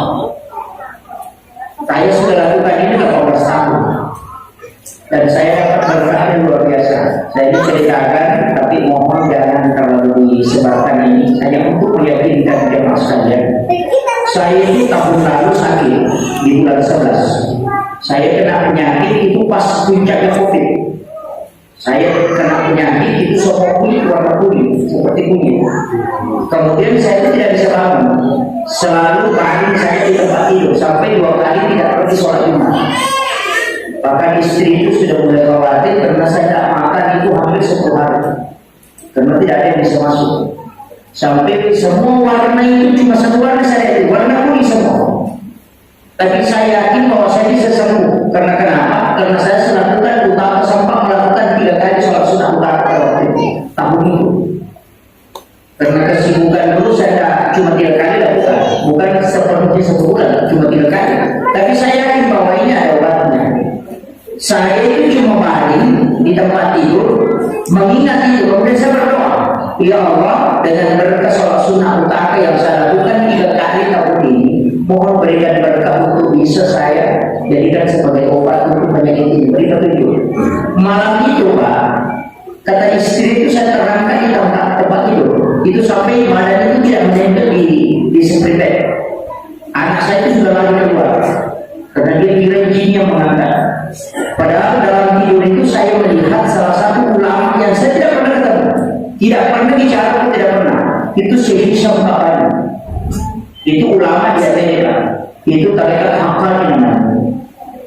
Saya sudah lakukan ini 18 tahun. Dan saya dapat berkah yang luar biasa. Saya ini ceritakan, tapi mohon jangan terlalu disebarkan ini. Hanya untuk meyakinkan jemaah sekalian. Saya itu tahun lalu sakit di bulan 11. Saya kena penyakit itu pas puncaknya COVID. Saya kena penyakit itu semua kulit warna kuning seperti kunyit. Kemudian saya itu tidak bisa bangun. Selalu baring saya di tempat tidur sampai 2 kali tidak pergi sholat Jumat. Bahkan istri itu sudah mulai khawatir karena saya tidak makan itu hampir 10 hari. Karena tidak ada yang bisa masuk. Sampai semua warna itu cuma 1 warna saya itu, warna kuning semua. Tapi saya yakin bahwa saya bisa sembuh. Karena kenapa? Karena saya melakukan utama sampai melakukan 3 kali sholat sunnah utama pada waktu itu, tahun itu. Karena kesibukan dulu saya cuma 3 kali lakukan, bukan sepenuhnya 1 bulan, cuma 3 kali. Tapi saya yakin bahwa ini ada obatnya. Saya itu cuma baring di tempat tidur, mengingat itu, kemudian saya berdoa, ya Allah, dengan berkah sholat sunnah utama yang saya lakukan 3 kali tahun ini, mohon berikan berkah untuk bisa saya jadikan sebagai obat untuk penyakit ini. Beri petunjuk. Malam itu Pak, kata istri itu saya terangkat di tempat tidur, itu sampai badan itu tidak menempel di seprit bed. Anak saya itu sudah lari keluar karena dia kira jin yang mengangkat. Padahal dalam tidur itu saya melihat salah satu ulama yang saya tidak pernah ketemu, tidak pernah bicara pun tidak pernah. Itu Syekh Hisham Kabani. Itu ulama di Amerika. Itu tarekat Haqqani namanya.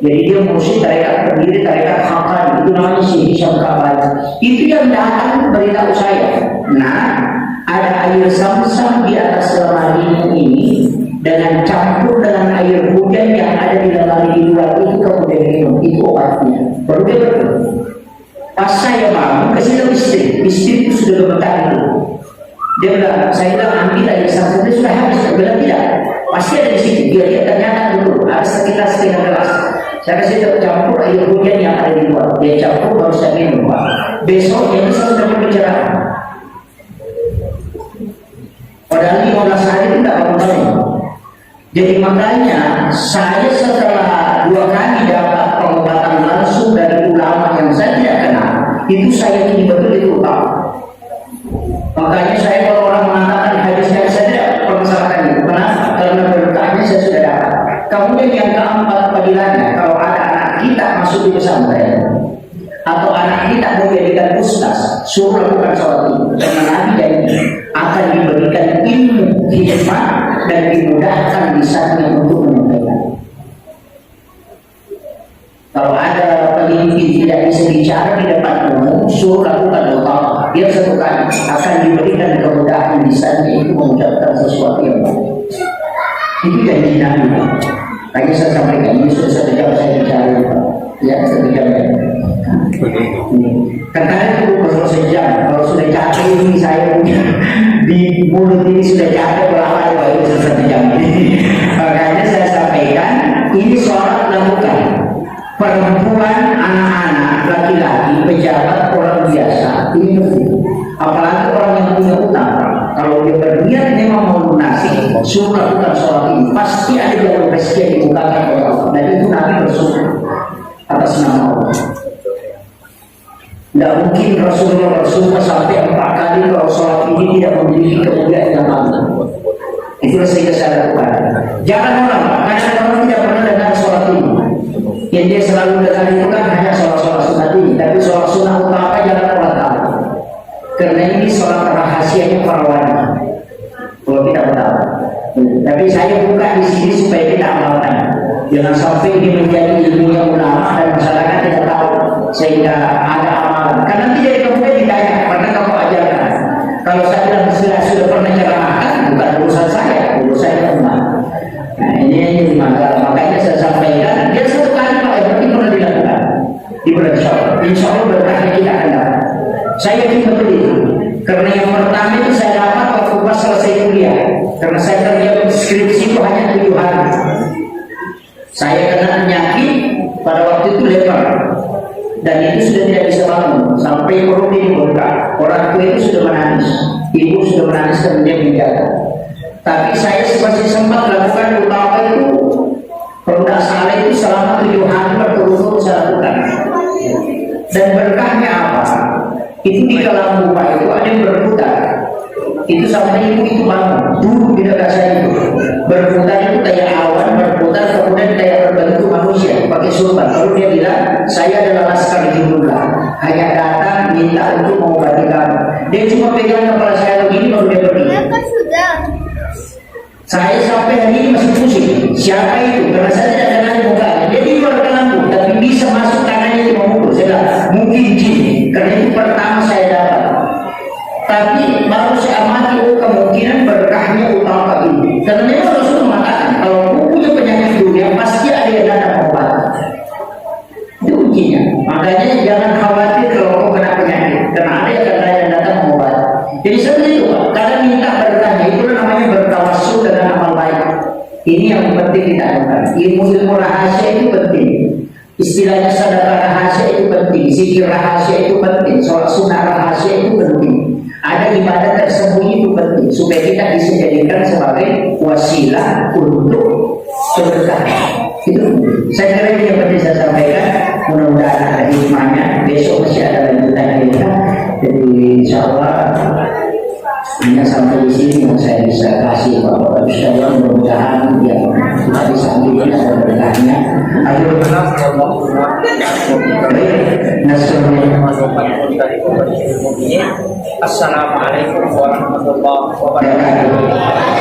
Jadi dia mursyid tarekat pendiri tarekat Haqqani. Itu namanya Syekh Hisham Kabani. Itu yang datang beritahu saya. Nah, ada air Zam-Zam di atas lemari ini dengan campur dengan air hujan yang ada di lemari di luar itu, kemudian minum, itu obatnya. Baru dia berdoa. Pas saya bangun, kasih tahu istri itu sudah gemetar itu. Dia bilang, saya bilang ambil air Zam-Zam sudah habis. Dia bilang tidak, pasti ada di situ. Dia ternyata dulu ada sekitar 1/2 gelas. Saya kasih tahu campur air hujan yang ada di luar. Dia campur baru saya minum Pak. Besoknya saya sudah berbicara. Padahal 15 hari itu tidak bangun. Jadi makanya saya setelah 2 kali dapat pengobatan langsung dari ulama yang saya tidak kenal, itu saya ini betul itu tahu. Makanya saya kalau orang mengatakan hadisnya saya tidak permasalahkan itu. Kenapa? Karena berkahnya saya sudah dapat. Kemudian yang keempat padilannya, kalau ada anak kita masuk di pesantren atau anak kita mau jadikan ustaz, suruh lakukan sholat ini. Karena Nabi janji akan diberikan ilmu hikmah dan dimudahkan lisannya untuk menyampaikan. Kalau ada pemimpin tidak bisa bicara di depan umum, suruh lakukan doa. Dia 1 kali akan diberikan kemudahan lisannya itu mengucapkan sesuatu yang baik. Itu janji Nabi. Tadi saya sampaikan, ini sudah 1 jam saya bicara, ya 1 jam ya. Kadang-kadang itu kalau sejam, kalau sudah capek ini saya punya di mulut ini sudah capek berapa itu sudah 1 jam. Makanya saya sampaikan, ini sholat lakukan. Perempuan, anak-anak, laki-laki, pejabat, orang biasa, ini penting. Apalagi orang yang punya utang. Kalau dia berniat memang mau lunasi, suruh lakukan sholat ini. Pasti ada jalur rezeki yang dibukakan oleh Allah. Dan itu Nabi bersyukur atas nama Allah. Tidak mungkin Rasulullah bersyukur sampai 4 kali kalau sholat ini tidak memiliki kemuliaan yang agung. Itulah sehingga saya lakukan. Jangan orang, karena orang tidak pernah dengar sholat ini. Yang dia selalu dengar itu kan hanya sholat-sholat sunat ini. Tapi sholat sunat utama jangan pernah tahu. Karena ini sholat rahasianya para wanita. Kalau kita tahu. Tapi saya buka di sini supaya kita amalkan. Jangan sampai ini menjadi ilmu yang ulama dan masyarakat tidak tahu sehingga ada amalan. Karena nanti jadi kemudian ditanya, pernah kamu ajarkan? Kalau saya bilang sudah pernah ceramahkan, bukan urusan saya, urusan umat. Nah ini makanya saya sampaikan. Dia 1 kali Pak berarti pernah dilakukan di bulan Syawal. Insya Allah berkahnya kita akan dapat. Saya yakin betul itu. Karena yang pertama itu saya dapat waktu pas selesai kuliah. Karena saya kerja skripsi itu hanya 7 hari. Saya kena penyakit pada waktu itu leper. Dan itu sudah tidak bisa bangun sampai perut ini bengkak. Orang tua itu sudah menangis, ibu sudah menangis dan dia menjaga. Tapi saya masih sempat lakukan utama itu. Kalau tidak salah itu selama 7 hari berturut-turut saya lakukan. Dan berkahnya apa? Itu di dalam rumah itu ada yang berputar. Itu sampai ibu itu bangun, duduk di dekat saya itu. Berputar itu kayak awan berputar, kemudian kayak berbentuk manusia pakai sultan. Lalu dia bilang, saya adalah laskar Hizbullah, hanya datang minta untuk mengobati kamu. Dia cuma pegang kepala saya begini baru dia pergi. Saya sampai hari ini masih pusing. Siapa itu? Karena saya tidak kenal mukanya. Dia di luar lampu, tapi bisa masuk tangannya itu memukul. Saya bilang, mungkin jin. Karena itu pertama saya dapat. Tapi baru saya amati kemungkinan berkahnya utama ini. Karena memang Rasul mengatakan kalau punya penyakit dunia pasti ada yang datang obat. Itu kuncinya. Makanya jangan khawatir kalau kau kena penyakit. Karena ada yang datang obat. Jadi seperti itu Pak. Kadang minta berkahnya itu namanya bertawassul dengan amal baik. Ini yang penting kita lakukan. Ilmu-ilmu rahasia itu penting. Istilahnya sedekah rahasia itu penting. Zikir rahasia itu penting. Sholat sunnah rahasia itu penting. Ada ibadah tersembunyi itu penting supaya kita bisa jadikan sebagai wasilah untuk sedekah. Itu saya kira ini yang penting saya sampaikan. Mudah-mudahan ada hikmahnya. Besok masih ada lanjutan kita. Jadi insya Allah hanya sampai di sini yang saya bisa kasih Bapak Insya Allah mudah-mudahan ya kita bisa ambil ada berkahnya. Ayo Assalamualaikum warahmatullahi wabarakatuh.